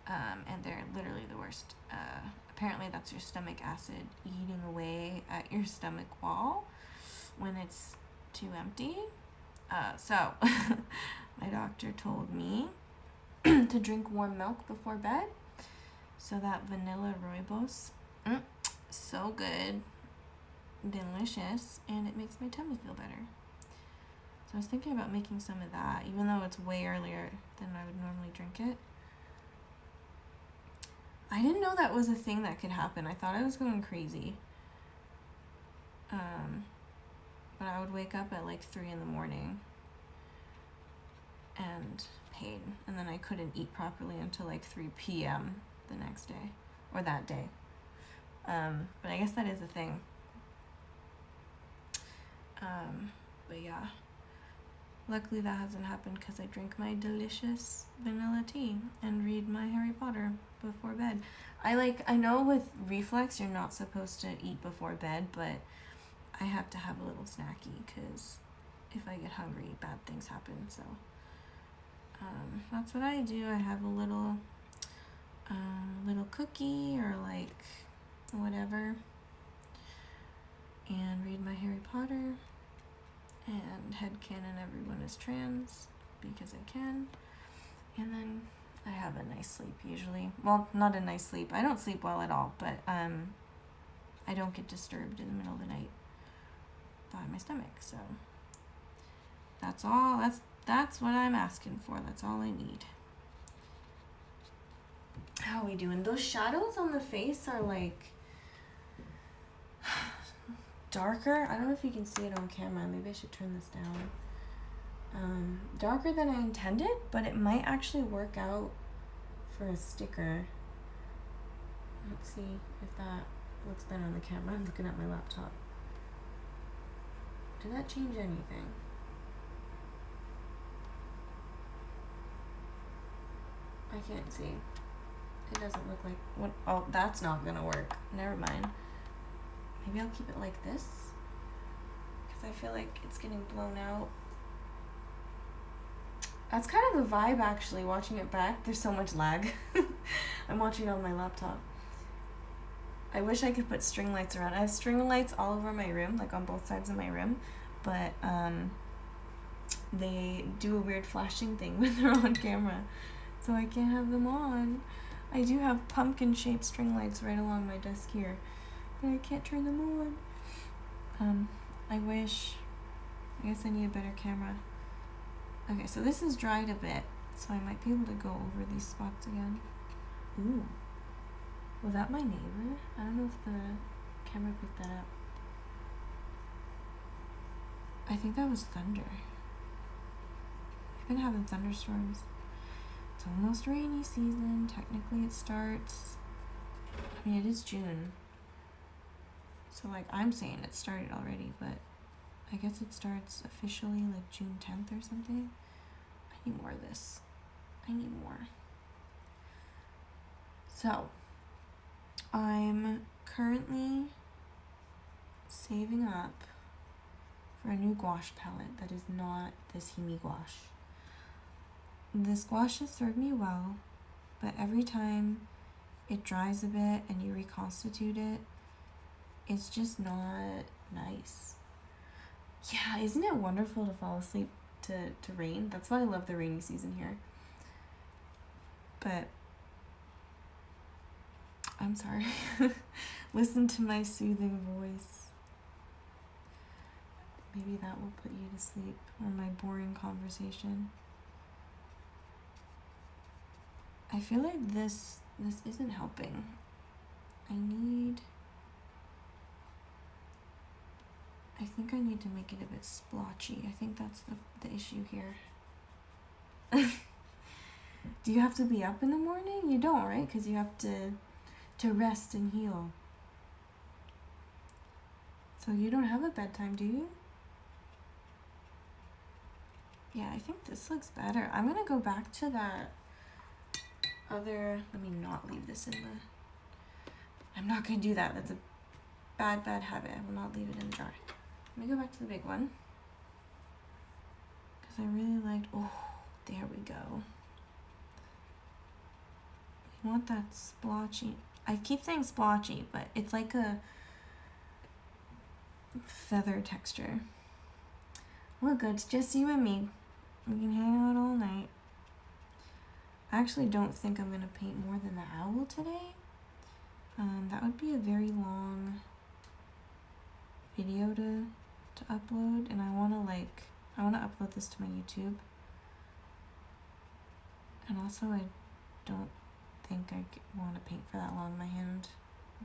and they're literally the worst. Apparently that's your stomach acid eating away at your stomach wall when it's too empty. So my doctor told me to drink warm milk before bed. So that vanilla rooibos, so good, delicious, and it makes my tummy feel better. So I was thinking about making some of that, even though it's way earlier than I would normally drink it. I didn't know that was a thing that could happen. I thought I was going crazy. But I would wake up at like 3 in the morning and pain, and then I couldn't eat properly until like 3 p.m. the next day, or that day. But I guess that is a thing. But yeah, luckily that hasn't happened because I drink my delicious vanilla tea and read my Harry Potter before bed. I know with reflux you're not supposed to eat before bed, but I have to have a little snacky because if I get hungry, bad things happen. So that's what I do. I have a little cookie or like whatever, and read my Harry Potter and headcanon everyone is trans because I can, and then I have a nice sleep usually. Well, not a nice sleep. I don't sleep well at all, but I don't get disturbed in the middle of the night by my stomach. So that's all. That's what I'm asking for. That's all I need. How are we doing? Those shadows on the face are like darker. I don't know if you can see it on camera. Maybe I should turn this down. Darker than I intended, but it might actually work out for a sticker. Let's see if that looks better on the camera. I'm looking at my laptop. Did that change anything? I can't see. It doesn't look like what. Oh, that's not gonna work. Never mind. Maybe I'll keep it like this, because I feel like it's getting blown out. That's kind of a vibe actually, watching it back. There's so much lag. I'm watching it on my laptop. I wish I could put string lights around. I have string lights all over my room, like on both sides of my room, but they do a weird flashing thing when they're on camera, so I can't have them on. I do have pumpkin-shaped string lights right along my desk here, but I can't turn them on. I guess I need a better camera. Okay, so this is dried a bit, so I might be able to go over these spots again. Ooh. Was that my neighbor? I don't know if the camera picked that up. I think that was thunder. We've been having thunderstorms. It's almost rainy season. Technically it starts, I mean, it is June. So like I'm saying it started already, but I guess it starts officially like June 10th or something. I need more of this. I need more. So, I'm currently saving up for a new gouache palette that is not this Himi gouache. This gouache has served me well, but every time it dries a bit and you reconstitute it, it's just not nice. Yeah, isn't it wonderful to fall asleep to rain? That's why I love the rainy season here. But I'm sorry. Listen to my soothing voice. Maybe that will put you to sleep, or my boring conversation. I feel like this isn't helping. I think I need to make it a bit splotchy. I think that's the issue here. Do you have to be up in the morning? You don't, right? Because you have to rest and heal. So you don't have a bedtime, do you? Yeah, I think this looks better. I'm gonna go back to that other, let me not leave this in the, I'm not gonna do that. That's a bad habit. I will not leave it in the jar. Let me go back to the big one, because I really liked, oh, there we go. You want that splotchy, I keep saying splotchy, but it's like a feather texture. Well, good, it's just you and me. We can hang out all night. I actually don't think I'm gonna paint more than the owl today. That would be a very long video to upload, and I wanna upload this to my YouTube. And also I don't think I want to paint for that long. My hand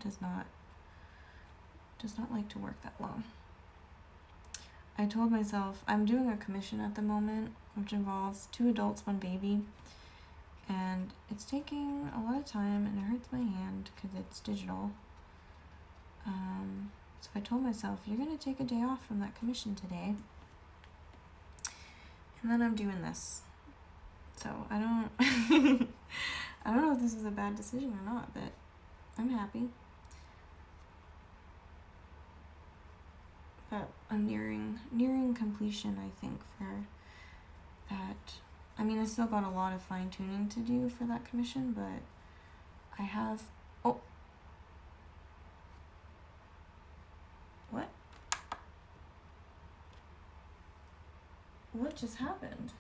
does not like to work that long. I told myself I'm doing a commission at the moment, which involves 2 adults, 1 baby, and it's taking a lot of time and it hurts my hand because it's digital. So I told myself, you're gonna take a day off from that commission today, and then I'm doing this. So I don't know if this is a bad decision or not, but I'm happy. a nearing completion, I think, for that. I mean, I still got a lot of fine tuning to do for that commission, but I have, oh, what? What just happened?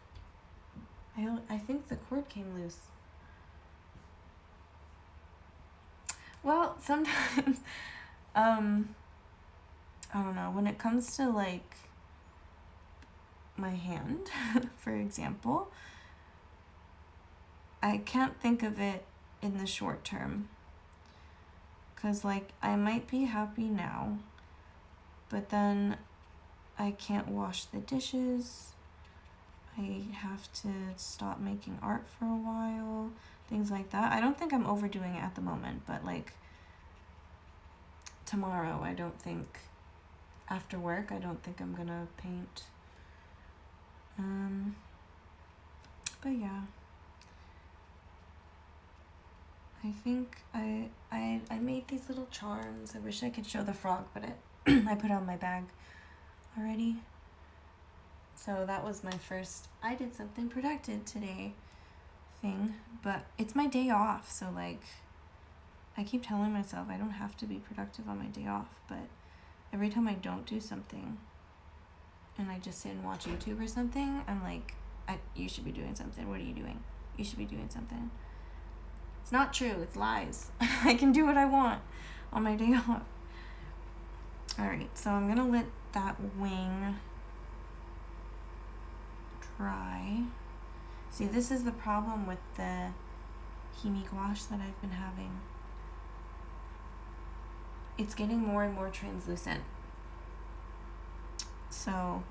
I think the cord came loose. Well, sometimes, I don't know, when it comes to like my hand, for example, I can't think of it in the short term. 'Cause like I might be happy now, but then I can't wash the dishes. I have to stop making art for a while, things like that. I don't think I'm overdoing it at the moment, but like tomorrow, I don't think, after work, I don't think I'm gonna paint. But yeah, I think I made these little charms. I wish I could show the frog, but I put it on my bag already. So that was my first, I did something productive today thing, but it's my day off, so like, I keep telling myself I don't have to be productive on my day off, but every time I don't do something and I just sit and watch YouTube or something, I'm like, you should be doing something. What are you doing? You should be doing something. It's not true. It's lies. I can do what I want on my day off. All right, so I'm going to let that wing dry. See, this is the problem with the Hemi gouache that I've been having. It's getting more and more translucent. So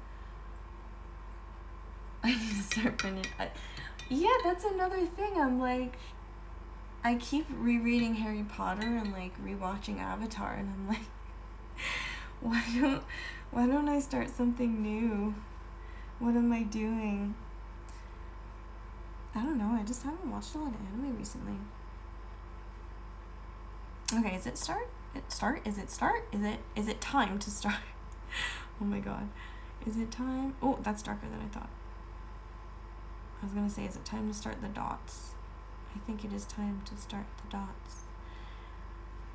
I need to start printing. Yeah, that's another thing. I'm like, I keep rereading Harry Potter and like rewatching Avatar, and I'm like, why don't I start something new? What am I doing? I don't know. I just haven't watched a lot of anime recently. Okay, is it start? Is it time to start? Oh my god. Is it time? Oh, that's darker than I thought. I was gonna say, is it time to start the dots? I think it is time to start the dots.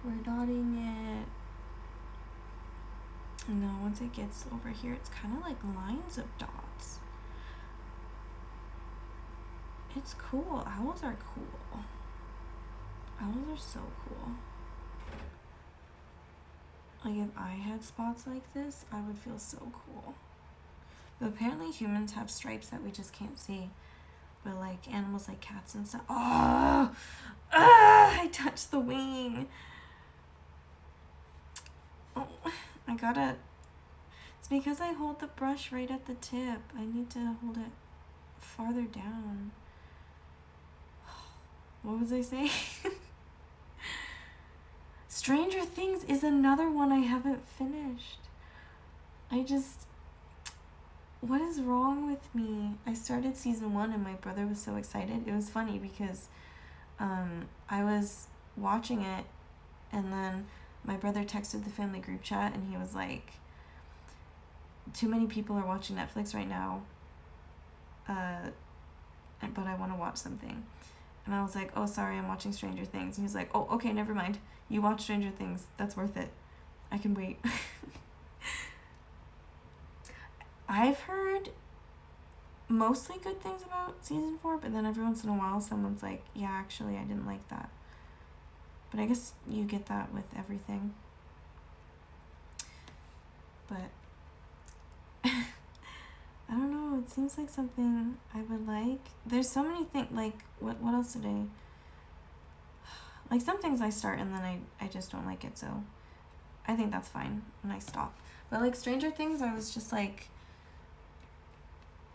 We're dotting it. No, once it gets over here, it's kind of like lines of dots. It's cool. Owls are cool. Owls are so cool. Like, if I had spots like this, I would feel so cool. But apparently humans have stripes that we just can't see. But like animals like cats and stuff. Oh! I touched the wing. Oh, I gotta... It's because I hold the brush right at the tip. I need to hold it farther down. What was I saying? Stranger Things is another one I haven't finished. What is wrong with me? I started season 1 and my brother was so excited. It was funny because I was watching it and then my brother texted the family group chat and he was like, too many people are watching Netflix right now, but I want to watch something. And I was like, oh, sorry, I'm watching Stranger Things. And he was like, oh, okay, never mind. You watch Stranger Things. That's worth it. I can wait. I've heard mostly good things about season 4, but then every once in a while someone's like, yeah, actually, I didn't like that. But I guess you get that with everything. But I don't know, it seems like something I would like. There's so many things, like, what else did I... Like, some things I start and then I just don't like it, so I think that's fine when I stop. But, like, Stranger Things, I was just, like...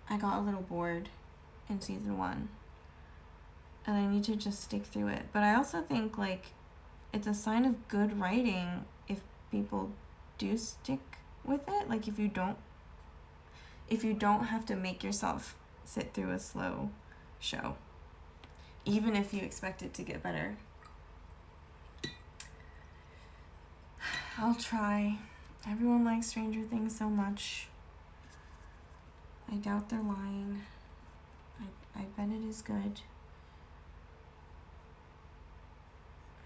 I got a little bored in season 1. And I need to just stick through it. But I also think, like, it's a sign of good writing if people do stick with it. Like, if you don't have to make yourself sit through a slow show, even if you expect it to get better. I'll try. Everyone likes Stranger Things so much. I doubt they're lying. I bet it is good.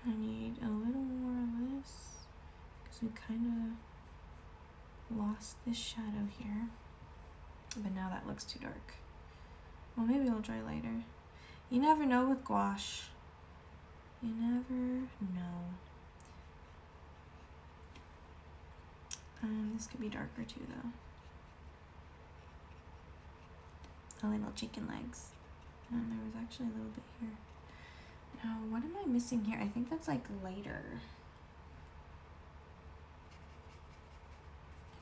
I need a little more of this because we kind of lost this shadow here. But now that looks too dark. Well, maybe it'll dry later. You never know with gouache. You never know. This could be darker too, though. A little chicken legs. And there was actually a little bit here. Now, what am I missing here? I think that's like lighter.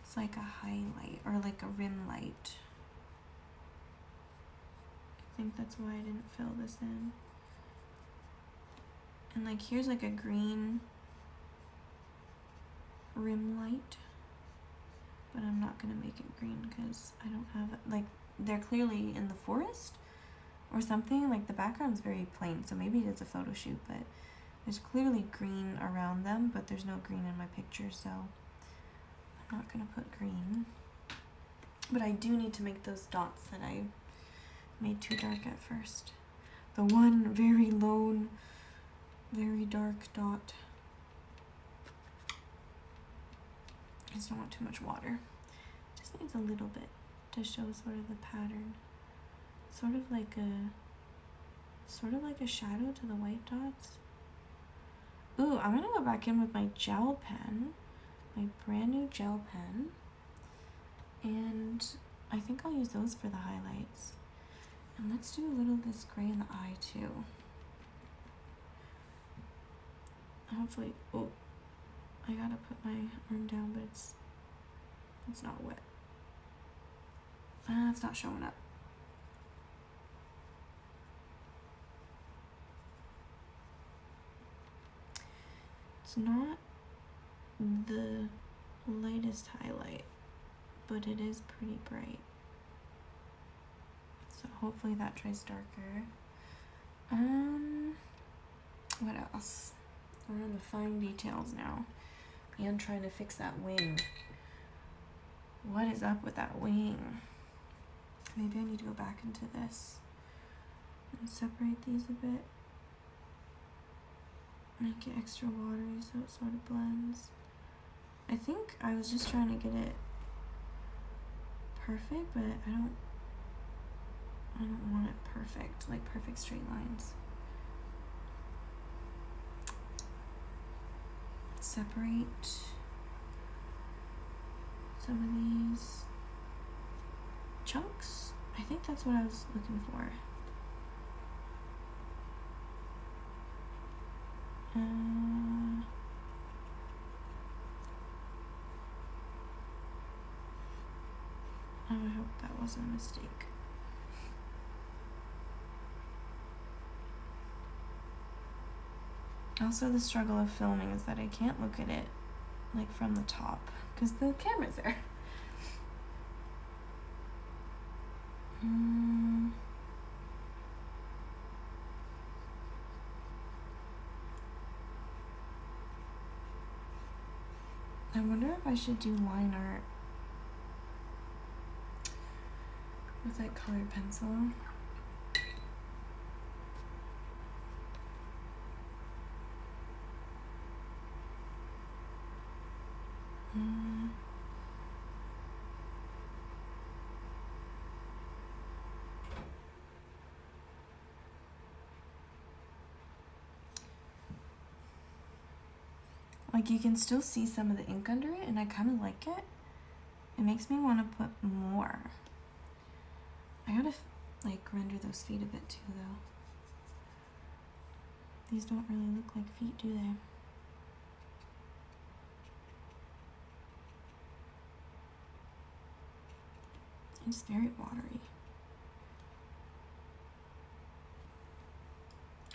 It's like a highlight or like a rim light. I think that's why I didn't fill this in. And like here's like a green rim light. But I'm not gonna make it green because I don't have it. Like they're clearly in the forest or something. Like the background's very plain, so maybe it is a photo shoot, but there's clearly green around them, but there's no green in my picture, so I'm not gonna put green. But I do need to make those dots that I made too dark at first. The one very lone, very dark dot. I just don't want too much water. Just needs a little bit to show sort of the pattern. Sort of like a shadow to the white dots. Ooh, I'm gonna go back in with my gel pen, my brand new gel pen, and I think I'll use those for the highlights. And let's do a little of this gray in the eye too. Hopefully, oh, I gotta put my arm down, but it's not wet. It's not showing up. It's not the lightest highlight, but it is pretty bright. So hopefully that dries darker. What else? We're on the fine details now. And trying to fix that wing. What is up with that wing? Maybe I need to go back into this and separate these a bit. Make it extra watery so it sort of blends. I think I was just trying to get it perfect, but I don't want it perfect, like perfect straight lines. Separate some of these chunks. I think that's what I was looking for. I hope that wasn't a mistake. Also, the struggle of filming is that I can't look at it like from the top because the camera's there. I wonder if I should do line art with like colored pencil. Like you can still see some of the ink under it, and I kind of like it. It makes me want to put more. I gotta like render those feet a bit too, though. These don't really look like feet, do they? It's very watery.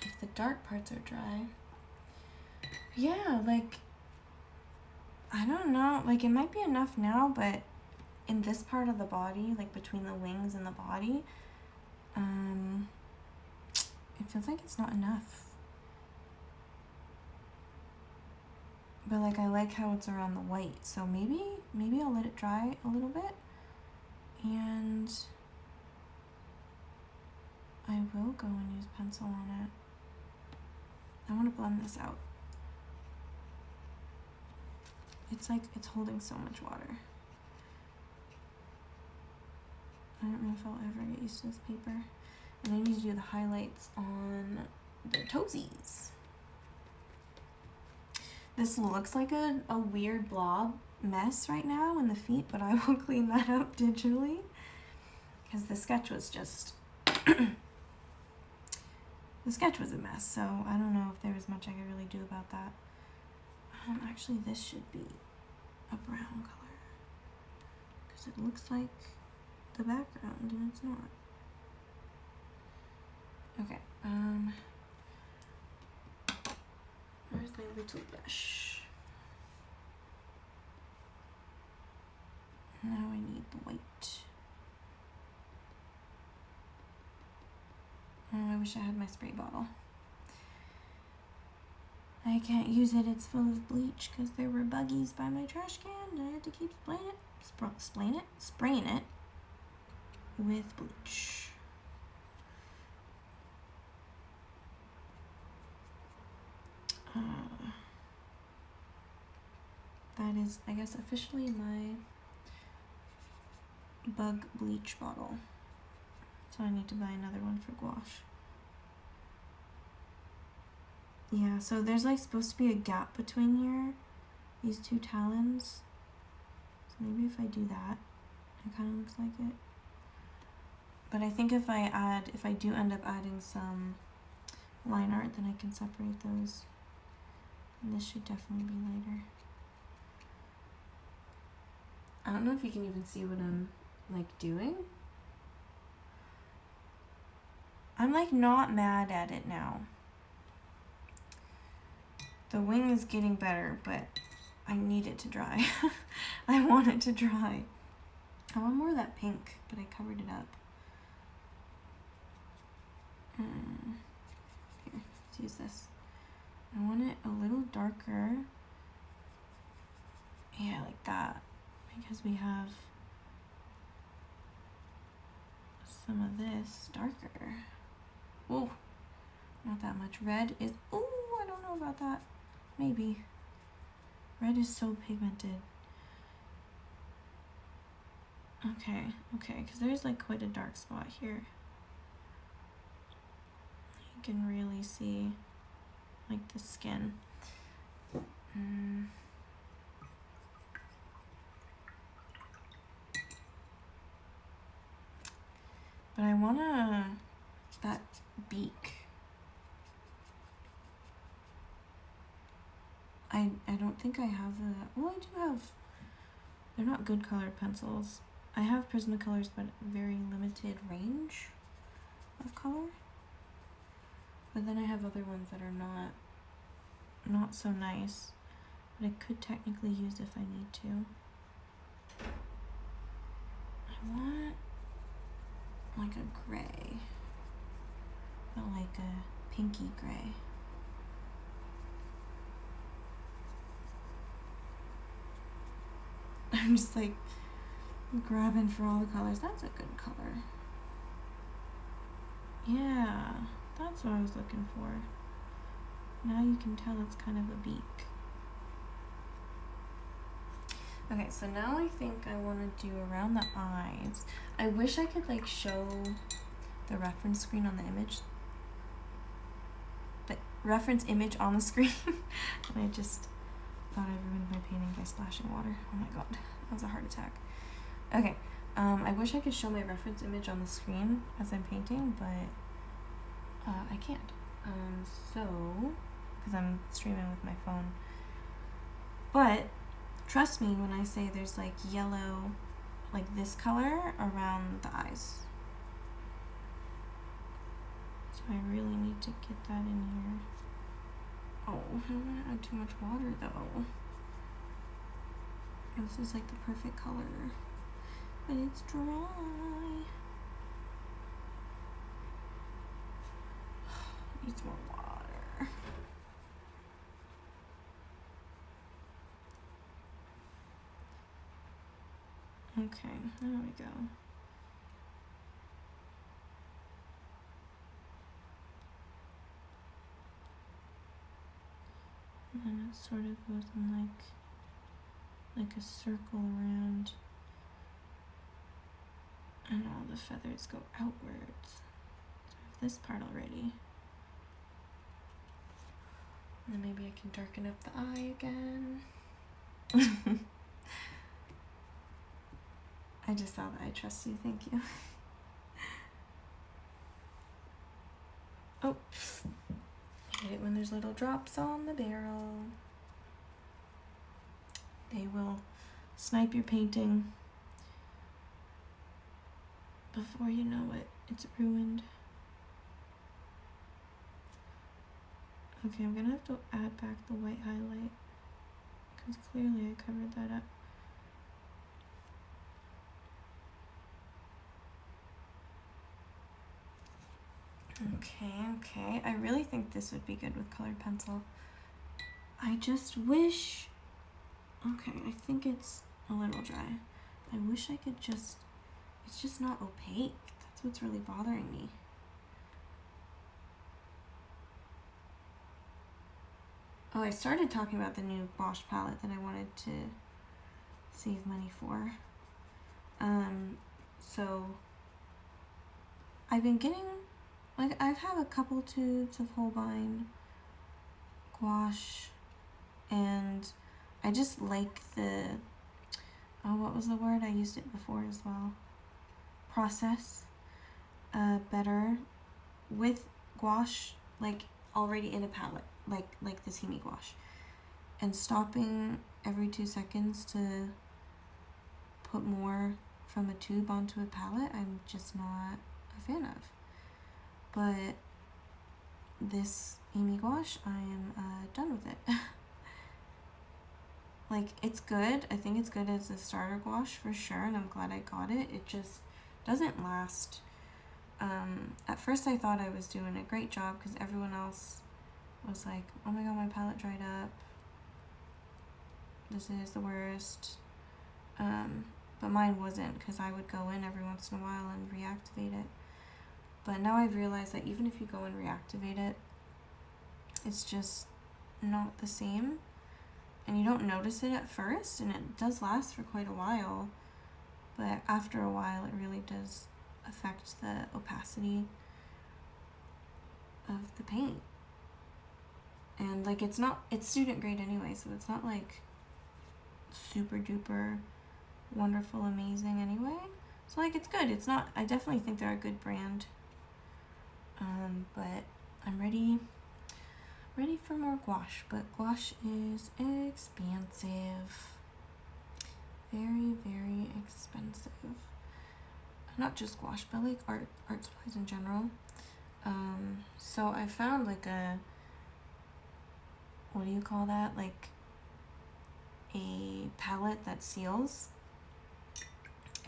If the dark parts are dry, yeah, like, I don't know, like it might be enough now, but in this part of the body, like between the wings and the body, it feels like it's not enough. But like I like how it's around the white, so maybe I'll let it dry a little bit, and I will go and use pencil on it. I want to blend this out. It's like it's holding so much water. I don't know if I'll ever get used to this paper. And I need to do the highlights on the Toesies. This looks like a weird blob mess right now in the feet, but I will clean that up digitally because the sketch was just the sketch was a mess, so I don't know if there was much I could really do about that. Actually, this should be a brown color because it looks like the background and it's not. Okay, where's my little brush? Now I need the white. Oh, I wish I had my spray bottle. I can't use it, it's full of bleach because there were buggies by my trash can. I had to keep spraying it with bleach. That is, I guess, officially my bug bleach bottle. So I need to buy another one for gouache. Yeah, so there's like supposed to be a gap between these two talons. So maybe if I do that, it kind of looks like it. But I think if I do end up adding some line art, then I can separate those. And this should definitely be lighter. I don't know if you can even see what I'm like doing. I'm like not mad at it now. The wing is getting better, but I need it to dry. I want it to dry. I want more of that pink, but I covered it up. Here, let's use this. I want it a little darker. Yeah, like that. Because we have some of this darker. Oh, not that much. Red is, oh, I don't know about that. Maybe. Red is so pigmented. Okay, because there's like quite a dark spot here. You can really see like the skin. But I wanna, that beak. I don't think I have well, I do have, they're not good colored pencils. I have Prismacolors, but very limited range of color. But then I have other ones that are not so nice, but I could technically use if I need to. I want like a gray, but like a pinky gray. I'm just like grabbing for all the colors. That's a good color. Yeah, that's what I was looking for. Now you can tell it's kind of a beak. Okay, so now I think I want to do around the eyes. I wish I could like show the reference screen on the image. The reference image on the screen. And I just thought I ruined my painting by splashing water. Oh my god, that was a heart attack. Okay, I wish I could show my reference image on the screen as I'm painting, but I can't. So, because I'm streaming with my phone. But trust me when I say there's like yellow, like this color around the eyes. So I really need to get that in here. Oh, I don't want to add too much water though. This is like the perfect color, but it's dry. Needs more water. Okay, there we go. And then it sort of goes in like a circle around, and all the feathers go outwards. So I have this part already. And then maybe I can darken up the eye again. I just saw that. I trust you. Thank you. Oh, I hate it when there's little drops on the barrel. They will snipe your painting before you know it. It's ruined. Okay, I'm gonna have to add back the white highlight because clearly I covered that up. Okay. I really think this would be good with colored pencil. I just wish... Okay, I think it's a little dry. I wish I could just... It's just not opaque. That's what's really bothering me. Oh, I started talking about the new gouache palette that I wanted to save money for. So I've been getting... Like, I've had a couple tubes of Holbein gouache, and I just like the, oh, what was the word? I used it before as well. Process better with gouache, like, already in a palette, like this Hemi gouache. And stopping every 2 seconds to put more from a tube onto a palette, I'm just not a fan of. But this Emi gouache, I am done with it. Like, it's good. I think it's good as a starter gouache for sure, and I'm glad I got it. It just doesn't last. At first I thought I was doing a great job because everyone else was like, oh my god, my palette dried up. This is the worst. But mine wasn't, because I would go in every once in a while and reactivate it. But now I've realized that even if you go and reactivate it, it's just not the same. And you don't notice it at first, and it does last for quite a while. But after a while, it really does affect the opacity of the paint. And like, it's student grade anyway, so it's not like super duper wonderful, amazing anyway. So like, it's good. It's not, I definitely think they're a good brand. But I'm ready for more gouache, but gouache is expensive. Very, very expensive. Not just gouache, but like art supplies in general. So I found like a, what do you call that? Like a palette that seals.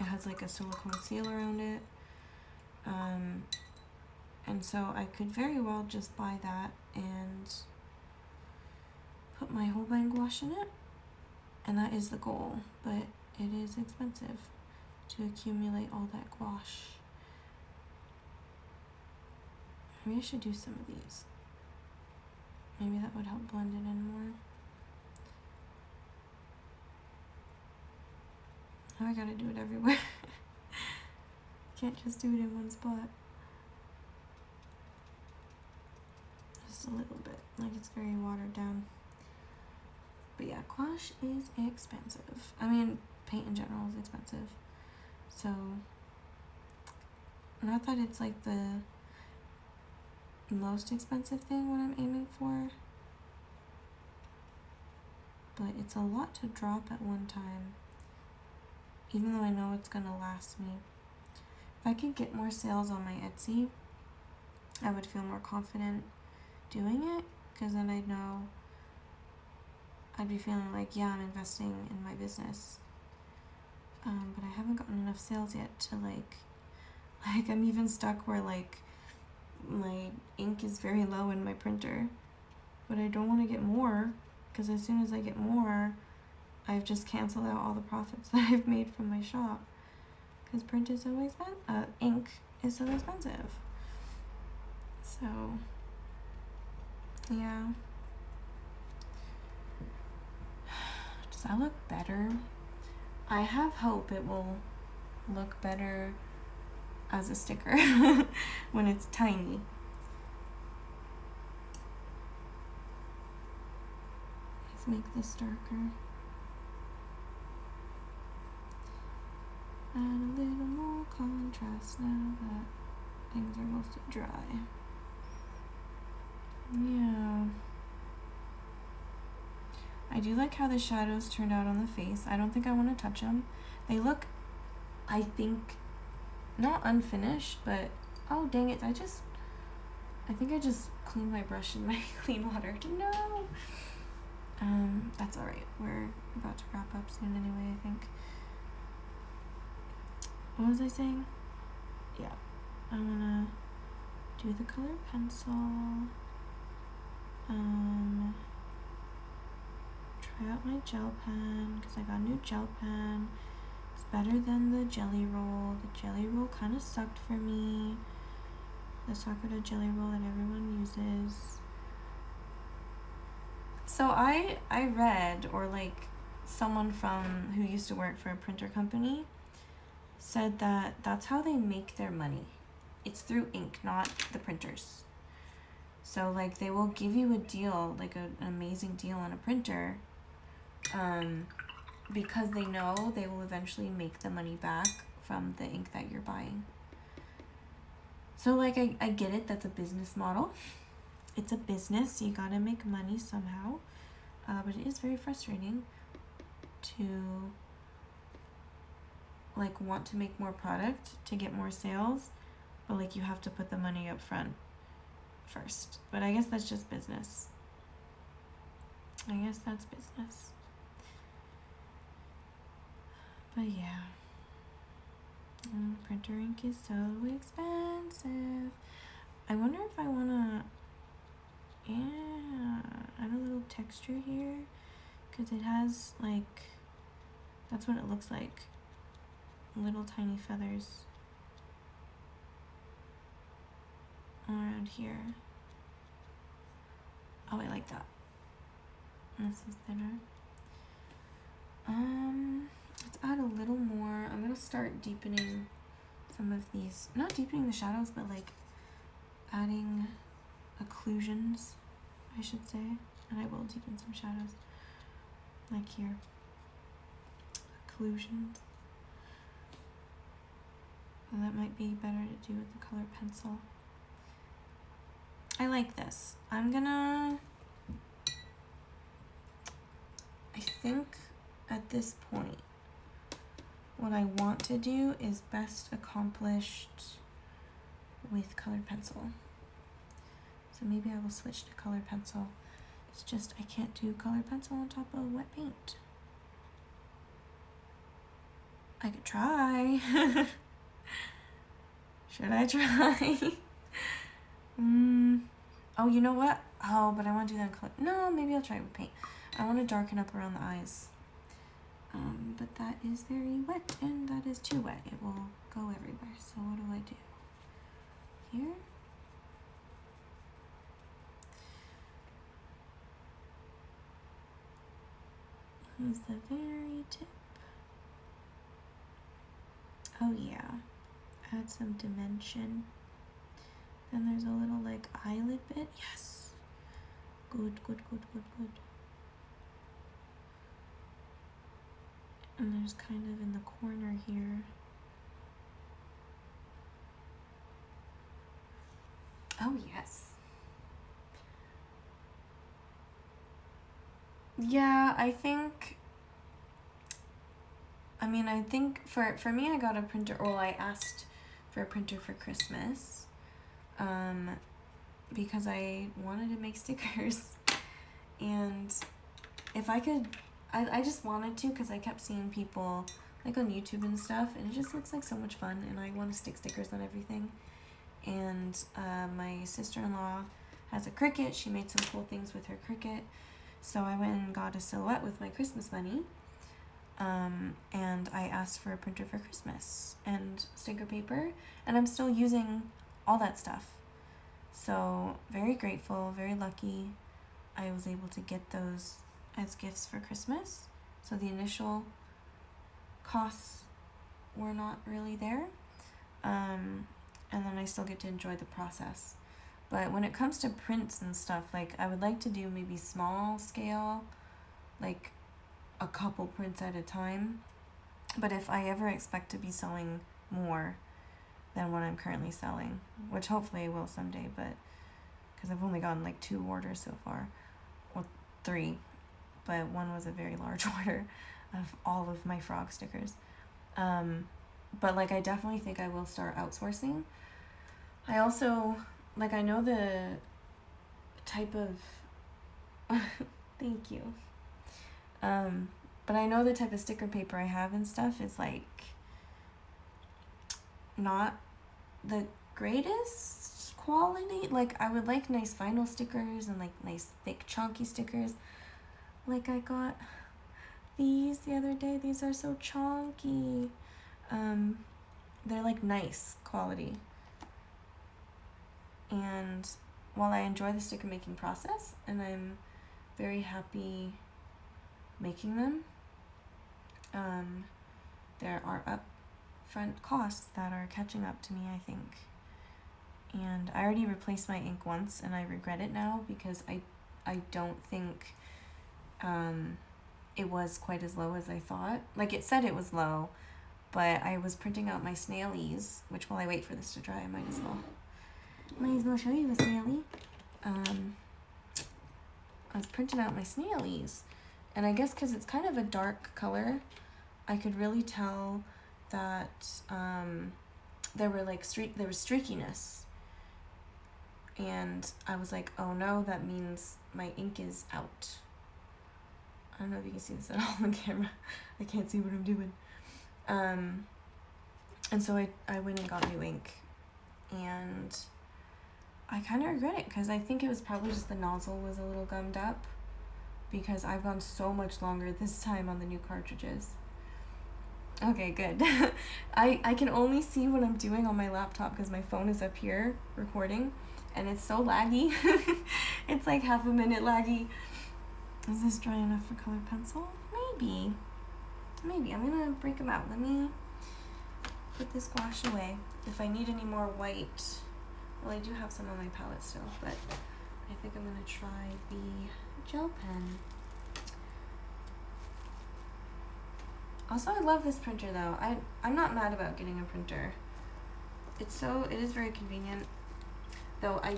It has like a silicone seal around it. And so I could very well just buy that and put my Holbein gouache in it. And that is the goal, but it is expensive to accumulate all that gouache. Maybe I should do some of these. Maybe that would help blend it in more. Now I gotta do it everywhere. Can't just do it in one spot. Just a little bit, like it's very watered down. But yeah, gouache is expensive. I mean, paint in general is expensive. So, not that it's like the most expensive thing what I'm aiming for, but it's a lot to drop at one time, even though I know it's gonna last me. If I could get more sales on my Etsy, I would feel more confident doing it, because then I'd know, I'd be feeling like, yeah, I'm investing in my business. But I haven't gotten enough sales yet to like I'm even stuck where like my ink is very low in my printer, but I don't want to get more, because as soon as I get more, I've just canceled out all the profits that I've made from my shop because print is so expensive. Ink is so expensive. So, yeah. Does that look better? I have hope it will look better as a sticker when it's tiny. Let's make this darker. Add a little more contrast now that things are mostly dry. Yeah. I do like how the shadows turned out on the face. I don't think I want to touch them. They look, I think, not unfinished, but oh dang it, I think I just cleaned my brush in my clean water. No! That's alright. We're about to wrap up soon anyway, I think. What was I saying? Yeah. I wanna do the color pencil. Try out my gel pen, because I got a new gel pen. It's better than the jelly roll. The jelly roll kind of sucked for me. The Sakura jelly roll that everyone uses. So I read, or like someone from who used to work for a printer company said that that's how they make their money. It's through ink, not the printers. So like they will give you a deal, like an amazing deal on a printer, because they know they will eventually make the money back from the ink that you're buying. So like I get it, that's a business model. It's a business, you gotta make money somehow. But it is very frustrating to like want to make more product to get more sales, but like you have to put the money up front first. But I guess that's just business. I guess that's business. But yeah. Printer ink is so expensive. I wonder if I wanna add a little texture here, because it has like, that's what it looks like, little tiny feathers around here. Oh, I like that. This is thinner. Let's add a little more. I'm gonna start deepening some of these, not deepening the shadows, but like adding occlusions, I should say. And I will deepen some shadows, like here. Occlusions. Well, that might be better to do with the color pencil. I like this. I think at this point, what I want to do is best accomplished with colored pencil. So maybe I will switch to colored pencil. It's just I can't do colored pencil on top of wet paint. I could try. Should I try? Oh, you know what? Oh, but I want to do that in color. No, maybe I'll try it with paint. I want to darken up around the eyes. But that is very wet, and that is too wet. It will go everywhere. So what do I do? Here? Use the very tip. Oh yeah. Add some dimension. Then there's a little like eyelid bit. Yes. Good, good, good, good, good. And there's kind of in the corner here. Oh yes. Yeah, I think for me I got a printer, well, I asked for a printer for Christmas, because I wanted to make stickers, and if I could, I just wanted to, because I kept seeing people like on YouTube and stuff, and it just looks like so much fun, and I want to stick stickers on everything. And my sister-in-law has a Cricut. She made some cool things with her Cricut, so I went and got a silhouette with my Christmas money, and I asked for a printer for Christmas and sticker paper, and I'm still using all that stuff. So very grateful, very lucky I was able to get those as gifts for Christmas. So the initial costs were not really there. And then I still get to enjoy the process. But when it comes to prints and stuff, like I would like to do maybe small scale, like a couple prints at a time. But if I ever expect to be selling more than what I'm currently selling, which hopefully I will someday, but because I've only gotten like 2 orders so far, or 3, but one was a very large order of all of my frog stickers. But like I definitely think I will start outsourcing. I also, like, I know the type of thank you. But I know the type of sticker paper I have and stuff is like not the greatest quality. Like I would like nice vinyl stickers and like nice thick chunky stickers. Like I got these the other day. These are so chunky. They're like nice quality. And while I enjoy the sticker making process and I'm very happy making them, there are upfront costs that are catching up to me, I think. And I already replaced my ink once and I regret it now because I don't think it was quite as low as I thought. Like it said it was low, but I was printing out my snailies, which while I wait for this to dry, I might as well show you a snaily. I was printing out my snailies, and I guess because it's kind of a dark color, I could really tell that there was streakiness, and I was like, oh no, that means my ink is out. I don't know if you can see this at all on camera. I can't see what I'm doing. And so I went and got new ink, and I kind of regret it because I think it was probably just the nozzle was a little gummed up because I've gone so much longer this time on the new cartridges. Okay, good. I can only see what I'm doing on my laptop because my phone is up here recording and it's so laggy. It's like half a minute laggy. Is this dry enough for colored pencil? Maybe. I'm gonna break them out. Let me put this gouache away. If I need any more white, well, I do have some on my palette still, but I think I'm gonna try the gel pen. Also, I love this printer though. I'm not mad about getting a printer. It is very convenient. Though I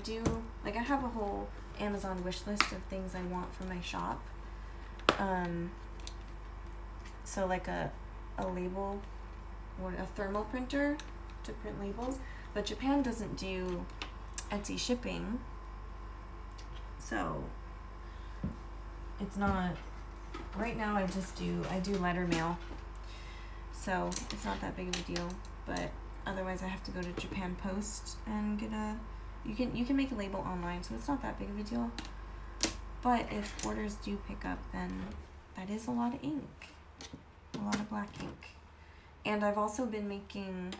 have a whole Amazon wish list of things I want for my shop. So like a label or a thermal printer to print labels, but Japan doesn't do Etsy shipping, so it's not, right now I do letter mail, so it's not that big of a deal, but otherwise I have to go to Japan Post and get you can make a label online, so it's not that big of a deal. But if orders do pick up, then that is a lot of ink, a lot of black ink. And I've also been making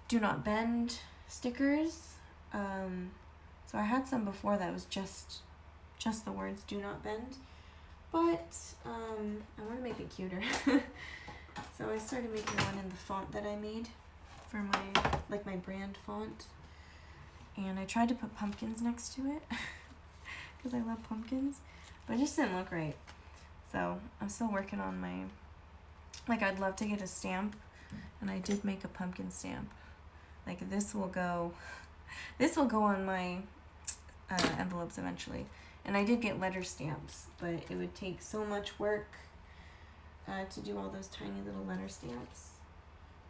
do not bend stickers. So I had some before that was just the words do not bend, but I want to make it cuter. So I started making one in the font that I made for my brand font, and I tried to put pumpkins next to it because I love pumpkins, but it just didn't look right. So I'm still working on I'd love to get a stamp, and I did make a pumpkin stamp. Like this will go on my envelopes eventually. And I did get letter stamps, but it would take so much work to do all those tiny little letter stamps,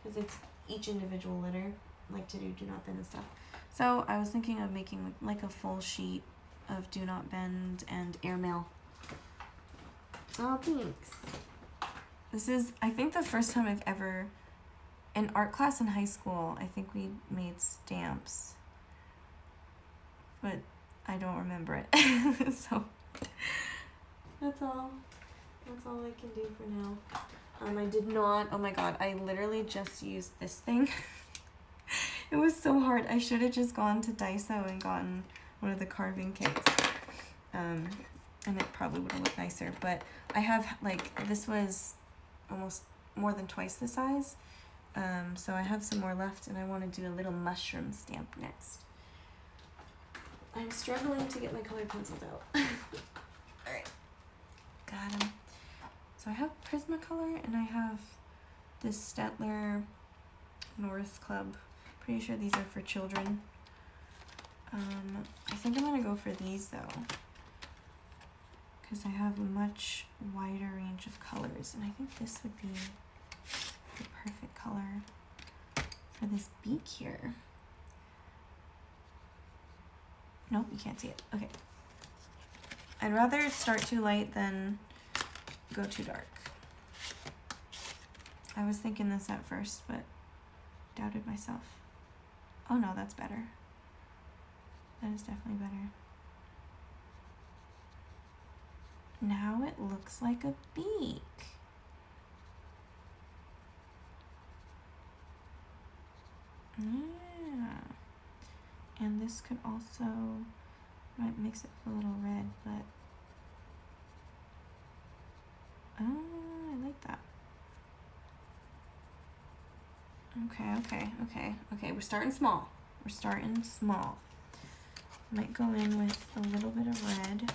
because it's each individual letter, like to do not bend and stuff. So I was thinking of making like a full sheet of do not bend and airmail. Oh, thanks. This is, I think, the first time I've ever, in art class in high school, I think we made stamps, but I don't remember it. So that's all. That's all I can do for now. I did not, oh my god, I literally just used this thing. It was so hard. I should have just gone to Daiso and gotten one of the carving kits. And it probably would have looked nicer. But I have, like, this was almost more than twice the size. So I have some more left, and I want to do a little mushroom stamp next. I'm struggling to get my colored pencils out. Alright. Got them. So I have Prismacolor, and I have this Staedtler North Club. Pretty sure these are for children. I think I'm going to go for these, though, because I have a much wider range of colors, and I think this would be the perfect color for this beak here. Nope, you can't see it. Okay. I'd rather start too light than go too dark. I was thinking this at first, but doubted myself. Oh no, that's better. That is definitely better. Now it looks like a beak. Yeah. And this could also, might mix it with a little red, but oh, I like that. Okay, we're starting small. We're starting small. Might go in with a little bit of red.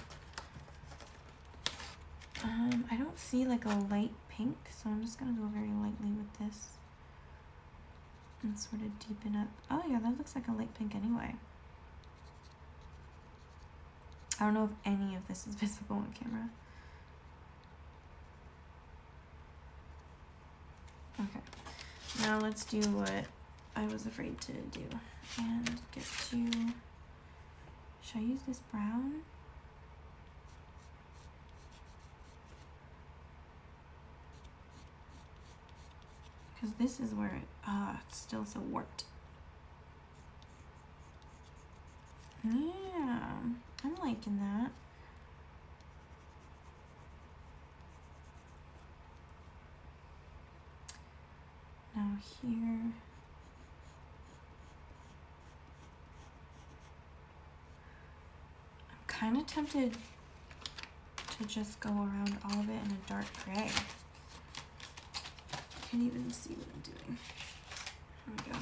I don't see like a light pink, so I'm just gonna go very lightly with this and sort of deepen up. Oh yeah, that looks like a light pink anyway. I don't know if any of this is visible on camera. Okay, now let's do what I was afraid to do and get to, should I use this brown? Because this is where it, it's still so warped. Yeah, I'm liking that. Now here, I'm kind of tempted to just go around all of it in a dark gray. Can't even see what I'm doing. There we go.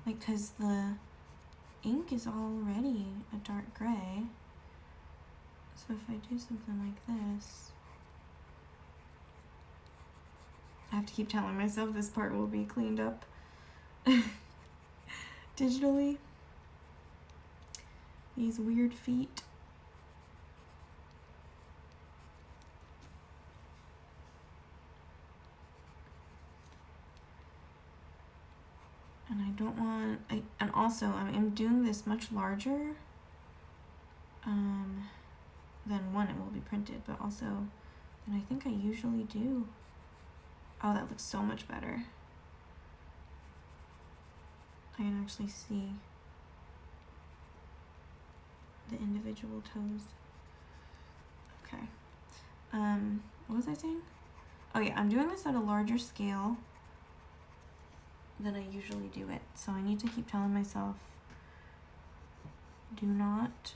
Like, because the ink is already a dark gray. So if I do something like this, I have to keep telling myself this part will be cleaned up digitally. These weird feet. And I don't want, and also I'm doing this much larger than one it will be printed, but also than I think I usually do. Oh, that looks so much better. I can actually see the individual toes. Okay. What was I saying? Oh yeah, I'm doing this at a larger scale than I usually do it. So I need to keep telling myself, do not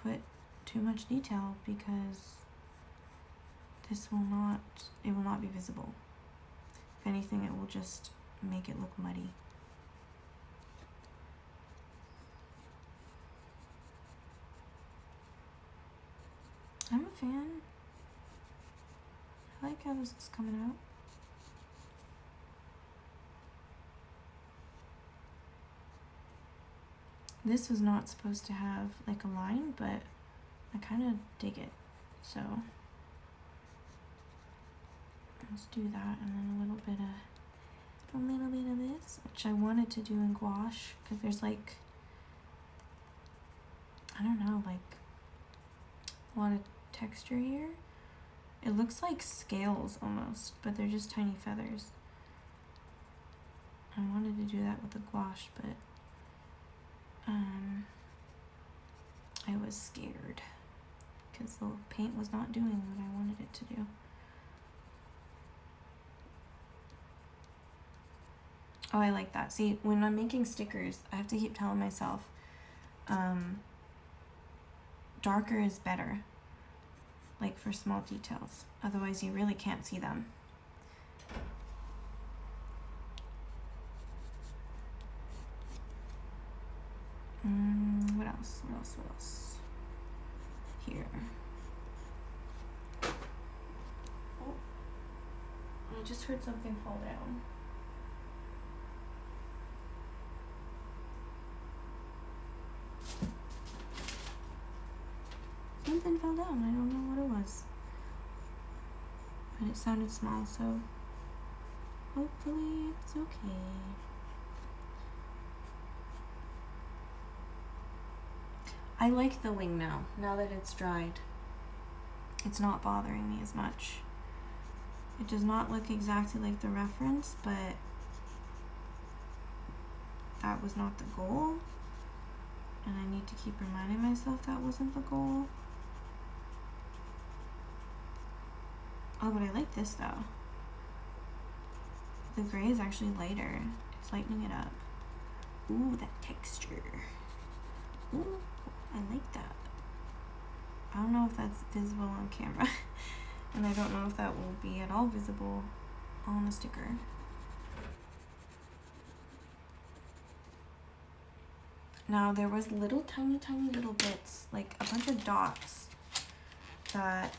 put too much detail because this will not, it will not be visible. If anything, it will just make it look muddy. I'm a fan. I like how this is coming out. This was not supposed to have like a line, but I kind of dig it. So let's do that, and then a little bit of this, which I wanted to do in gouache because there's like, I don't know, like a lot of texture here. It looks like scales almost, but they're just tiny feathers. I wanted to do that with the gouache, but I was scared because the paint was not doing what I wanted it to do. Oh, I like that. See, when I'm making stickers, I have to keep telling myself, darker is better, like for small details. Otherwise, you really can't see them. What else? What else? What else? Here. Oh, I just heard something fall down. Something fell down. I don't know what it was. But it sounded small, so hopefully it's okay. I like the wing now that it's dried. It's not bothering me as much. It does not look exactly like the reference, but that was not the goal. And I need to keep reminding myself that wasn't the goal. Oh, but I like this though. The gray is actually lighter. It's lightening it up. Ooh, that texture. Ooh, I like that. I don't know if that's visible on camera. And I don't know if that will be at all visible on a sticker. Now there was little tiny little bits, like a bunch of dots that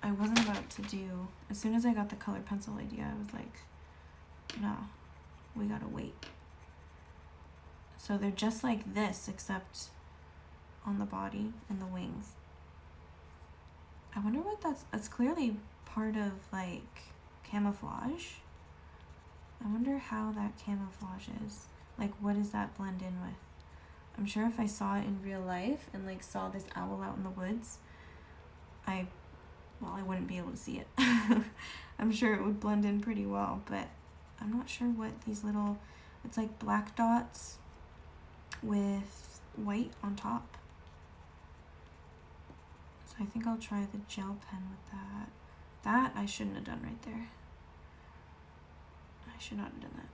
I wasn't about to do. As soon as I got the colored pencil idea, I was like, no, we gotta wait. So they're just like this, except on the body and the wings. I wonder what that's clearly part of like camouflage. I wonder how that camouflage is. Like, what does that blend in with? I'm sure if I saw it in real life and like saw this owl out in the woods, I wouldn't be able to see it. I'm sure it would blend in pretty well, but I'm not sure what these little, it's like black dots with white on top. So I think I'll try the gel pen with that. That I shouldn't have done right there. I should not have done that.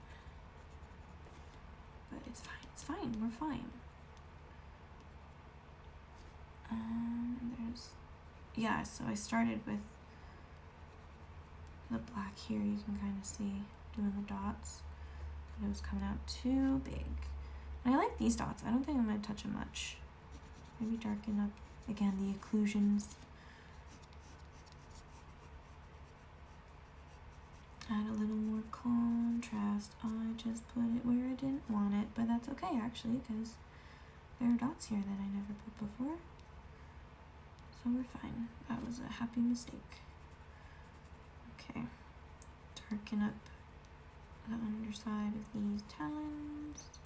But it's fine, we're fine. Yeah, so I started with the black here, you can kind of see doing the dots, but it was coming out too big. And I like these dots. I don't think I'm going to touch them much. Maybe darken up, again, the occlusions. Add a little more contrast. I just put it where I didn't want it, but that's okay actually, because there are dots here that I never put before. So we're fine. That was a happy mistake. Okay. Darken up the underside of these talons.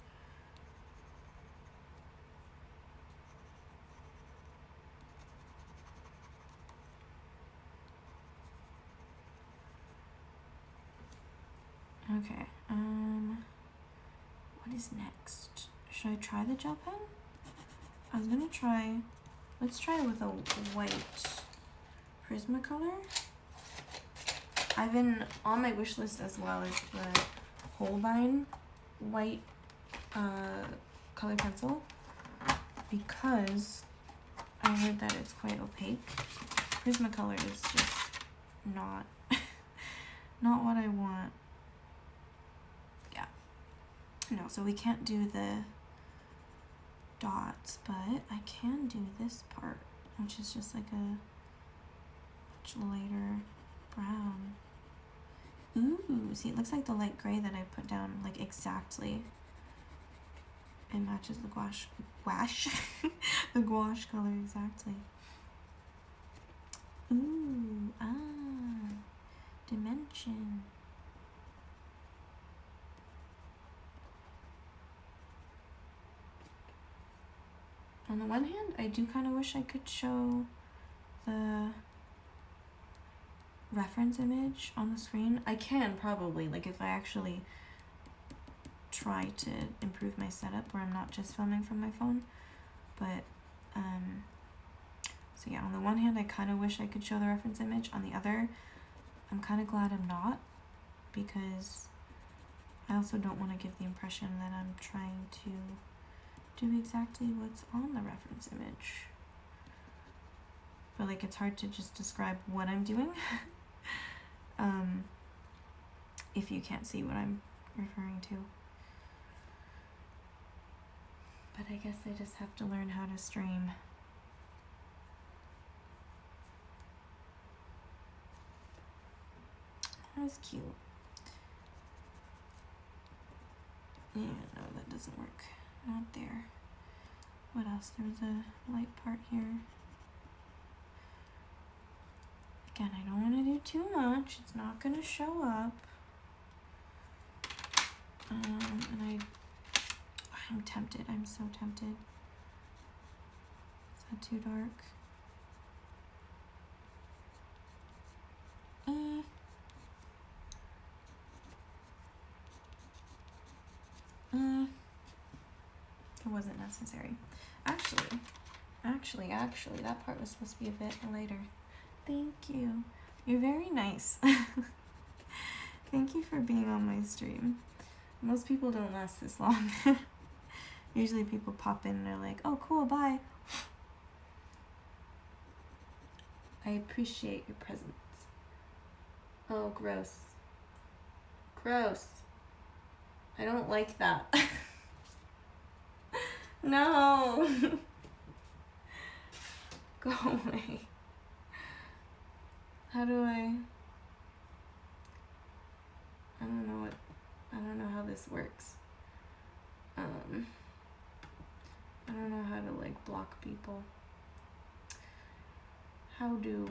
Okay, what is next? Should I try the gel pen? I was gonna try, let's try it with a white Prismacolor. I've been on my wish list as well as the Holbein white color pencil, because I heard that it's quite opaque. Prismacolor is just not not what I want. Yeah. No, so we can't do the dots, but I can do this part, which is just like a much lighter brown. Ooh, see, it looks like the light gray that I put down, like exactly. It matches the gouache, the gouache color exactly. Ooh, dimension. On the one hand, I do kind of wish I could show the reference image on the screen. I can probably, like if I actually try to improve my setup where I'm not just filming from my phone, but So yeah, on the one hand, I kind of wish I could show the reference image. On the other, I'm kind of glad I'm not, because I also don't want to give the impression that I'm trying to do exactly what's on the reference image. But like, it's hard to just describe what I'm doing if you can't see what I'm referring to. But I guess I just have to learn how to stream. That was cute. Yeah, no, that doesn't work. Not there. What else? There was a light part here. Again, I don't want to do too much. It's not going to show up. And I'm tempted. I'm so tempted. Is that too dark? It wasn't necessary. Actually, that part was supposed to be a bit later. Thank you. You're very nice. Thank you for being on my stream. Most people don't last this long. Usually people pop in and they're like, oh, cool, bye. I appreciate your presence. Oh, gross. Gross. I don't like that. No. Go away. How do I don't know how this works. I don't know how to like block people. How do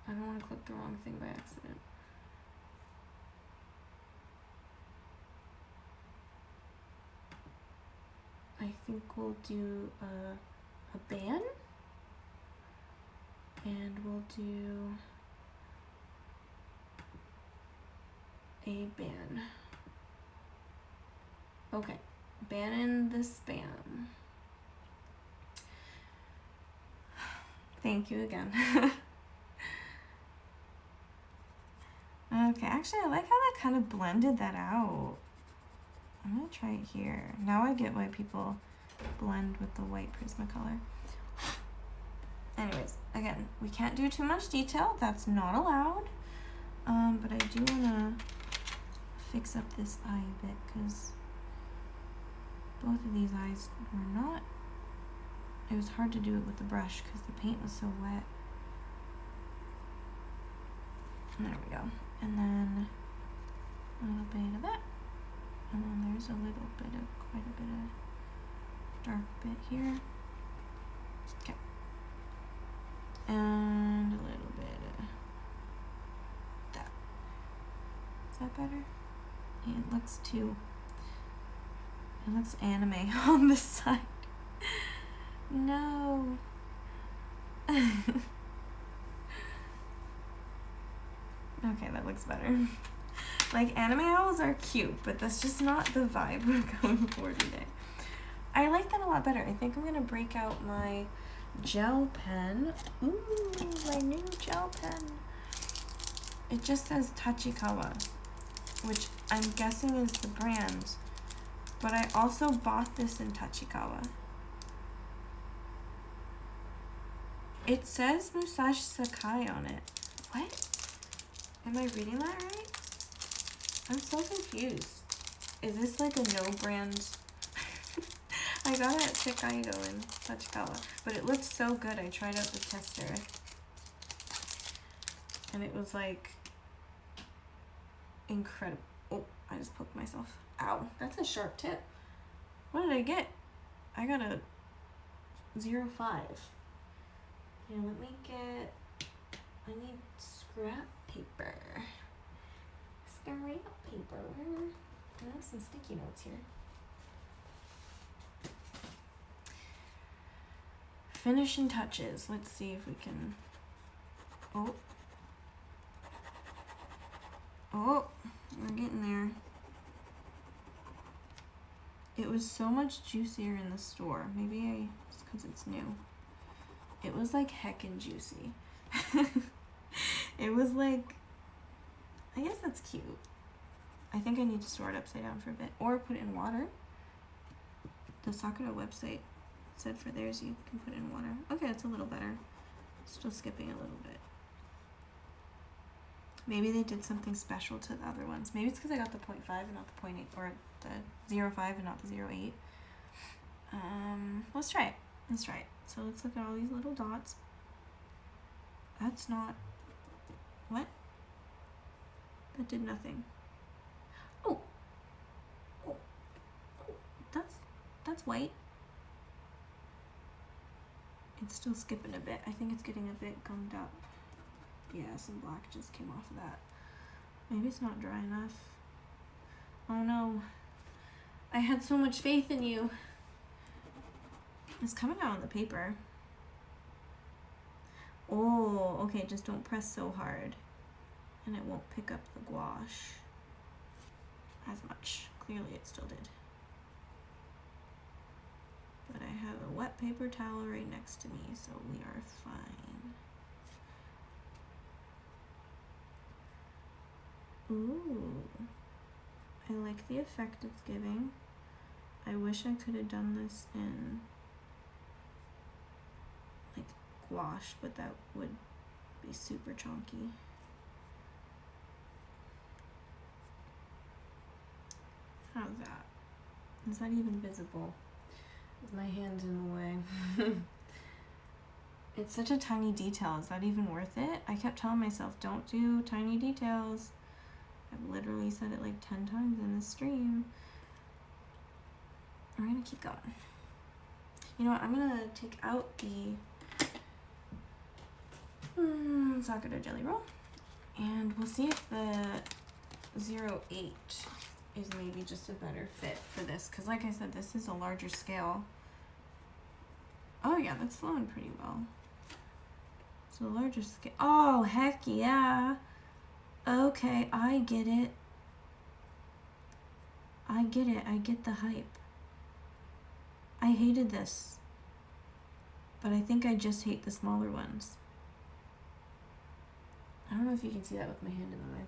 I don't want to click the wrong thing by accident. I think we'll do a ban, and we'll do a ban. Okay, banning the spam. Thank you again. Okay, actually I like how that kind of blended that out. I'm gonna try it here. Now I get why people blend with the white Prismacolor. Anyways, again, we can't do too much detail. That's not allowed. But I do wanna fix up this eye a bit, because both of these eyes were not, it was hard to do it with the brush because the paint was so wet. And there we go. And then a little bit of that. And then there's a little bit of, quite a bit of dark bit here. Okay. And a little bit of that. Is that better? It looks too, it looks anime on this side. No. Okay, that looks better. Like, anime owls are cute, but that's just not the vibe we're going for today. I like that a lot better. I think I'm gonna break out my gel pen. Ooh, my new gel pen. It just says Tachikawa, which I'm guessing is the brand, but I also bought this in Tachikawa. It says Musashi Sakai on it. What? Am I reading that right? I'm so confused. Is this like a no brand? I got it at Sekaido in Tachikawa, but it looked so good. I tried out the tester, and it was like incredible. Oh, I just poked myself. Ow, that's a sharp tip. What did I get? I got a 0.5. Here, let me get, I need scrap paper. Scrap paper. I have some sticky notes here. Finishing touches. Let's see if we can, oh. Oh, we're getting there. It was so much juicier in the store. Maybe it's because it's new. It was like heckin' juicy. It was like, I guess that's cute. I think I need to store it upside down for a bit. Or put it in water. The Sakura website said for theirs you can put it in water. Okay, it's a little better. Still skipping a little bit. Maybe they did something special to the other ones. Maybe it's because I got the 0.5 and not the 0.8, or the 0.5 and not the 0.8. Let's try it. Let's try it. So let's look at all these little dots. That's not... What? That did nothing. Oh! Oh! Oh! That's white. It's still skipping a bit. I think it's getting a bit gummed up. Yeah, some black just came off of that. Maybe it's not dry enough. Oh no. I had so much faith in you. It's coming out on the paper. Oh, okay, just don't press so hard. And it won't pick up the gouache as much. Clearly it still did. But I have a wet paper towel right next to me, so we are fine. Ooh, I like the effect it's giving. I wish I could have done this in like gouache, but that would be super chunky. How's that? Is that even visible? Is my hand in the way? It's such a tiny detail. Is that even worth it? I kept telling myself, don't do tiny details. I've literally said it like 10 times in this stream. We're gonna keep going. You know what? I'm gonna take out the Sakura jelly roll, and we'll see if the 0.8 is maybe just a better fit for this, because like I said, this is a larger scale. Oh yeah, that's flowing pretty well. So larger scale. Oh heck yeah. Okay, I get it. I get it. I get the hype. I hated this, but I think I just hate the smaller ones. I don't know if you can see that with my hand in the way.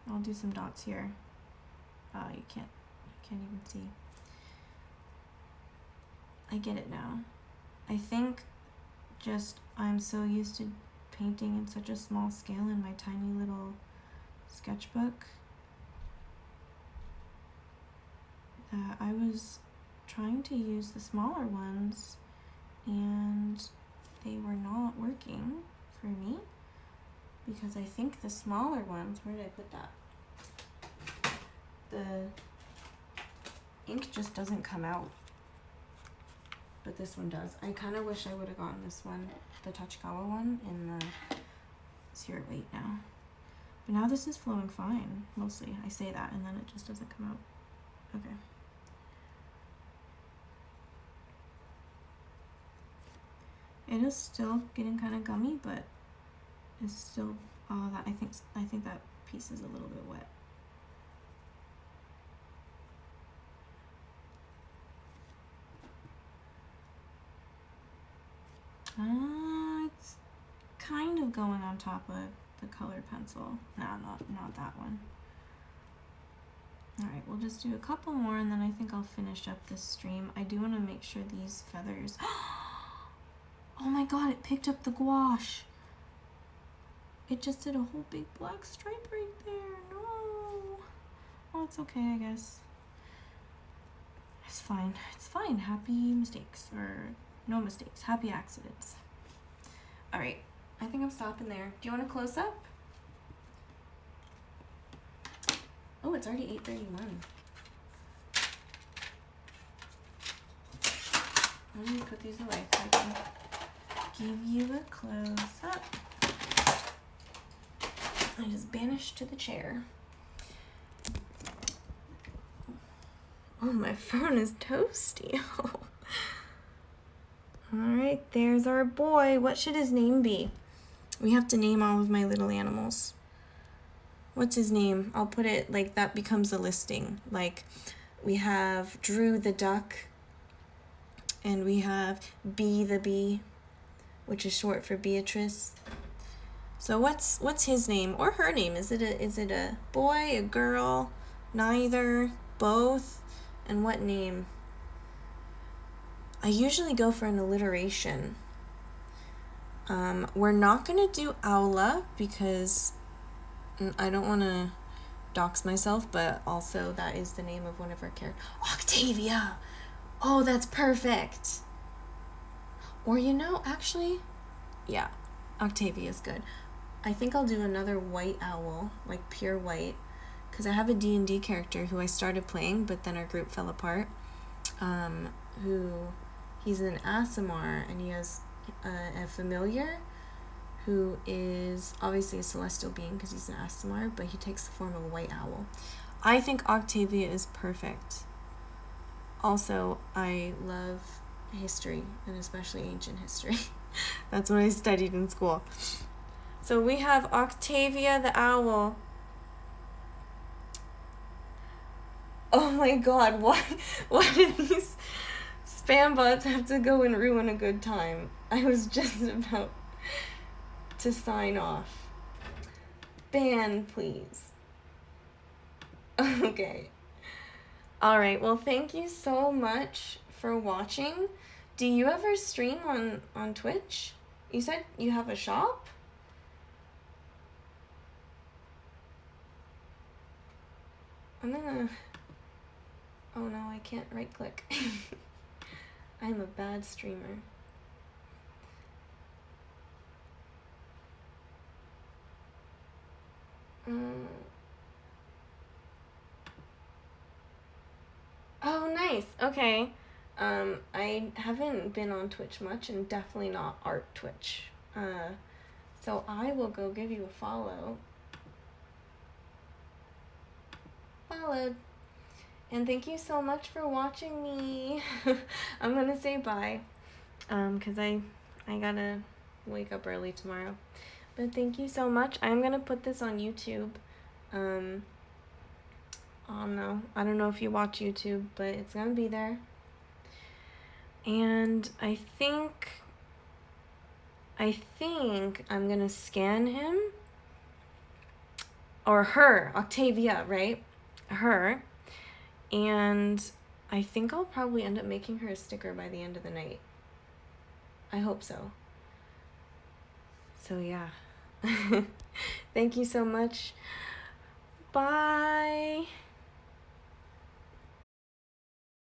I'll do some dots here. You can't even see. I get it now. I think just I'm so used to painting in such a small scale in my tiny little sketchbook that I was trying to use the smaller ones and they were not working for me, because I think the smaller ones, where did I put that? The ink just doesn't come out, but this one does. I kind of wish I would have gotten this one, the Tachikawa one, in the 0.8 now. But now this is flowing fine, mostly. I say that and then it just doesn't come out. Okay. It is still getting kind of gummy, but it's still, that I think that piece is a little bit wet. It's kind of going on top of the colored pencil. No, not that one. Alright, we'll just do a couple more and then I think I'll finish up this stream. I do want to make sure these feathers... Oh my god, it picked up the gouache. It just did a whole big black stripe right there. No. Oh, it's okay, I guess. It's fine. It's fine. Happy mistakes. Or no mistakes. Happy accidents. Alright, I think I'm stopping there. Do you want a close-up? Oh, it's already 8:31. Let me put these away so I can give you a close-up. I just banished to the chair. Oh, my phone is toasty. Alright, there's our boy. What should his name be? We have to name all of my little animals. What's his name? I'll put it like that becomes a listing. Like we have Drew the duck, and we have Bee the bee, which is short for Beatrice. So what's his name or her name? Is it a boy, a girl, neither, both? And what name? I usually go for an alliteration. We're not gonna do Aula because I don't want to dox myself, but also that is the name of one of our characters. Octavia! Oh, that's perfect! Or actually, yeah, Octavia is good. I think I'll do another white owl, like pure white, because I have a D&D character who I started playing, but then our group fell apart, he's an Aasimar, and he has a familiar who is obviously a celestial being because he's an Aasimar, but he takes the form of a white owl. I think Octavia is perfect. Also, I love history, and especially ancient history. That's what I studied in school. So we have Octavia the owl. Oh my god, why did these spam bots have to go and ruin a good time? I was just about to sign off. Ban, please. Okay. Alright, well, thank you so much for watching. Do you ever stream on Twitch? You said you have a shop? I'm gonna... Oh no, I can't right click. I'm a bad streamer. Oh, nice. Okay. I haven't been on Twitch much, and definitely not art Twitch. So I will go give you a follow. Followed. And thank you so much for watching me. I'm gonna say bye. Cause I gotta wake up early tomorrow. But thank you so much. I'm gonna put this on YouTube. I don't know if you watch YouTube, but it's gonna be there. And I think I'm gonna scan him. Or her, Octavia, right? Her. And I think I'll probably end up making her a sticker by the end of the night. I hope so. So yeah. Thank you so much. Bye.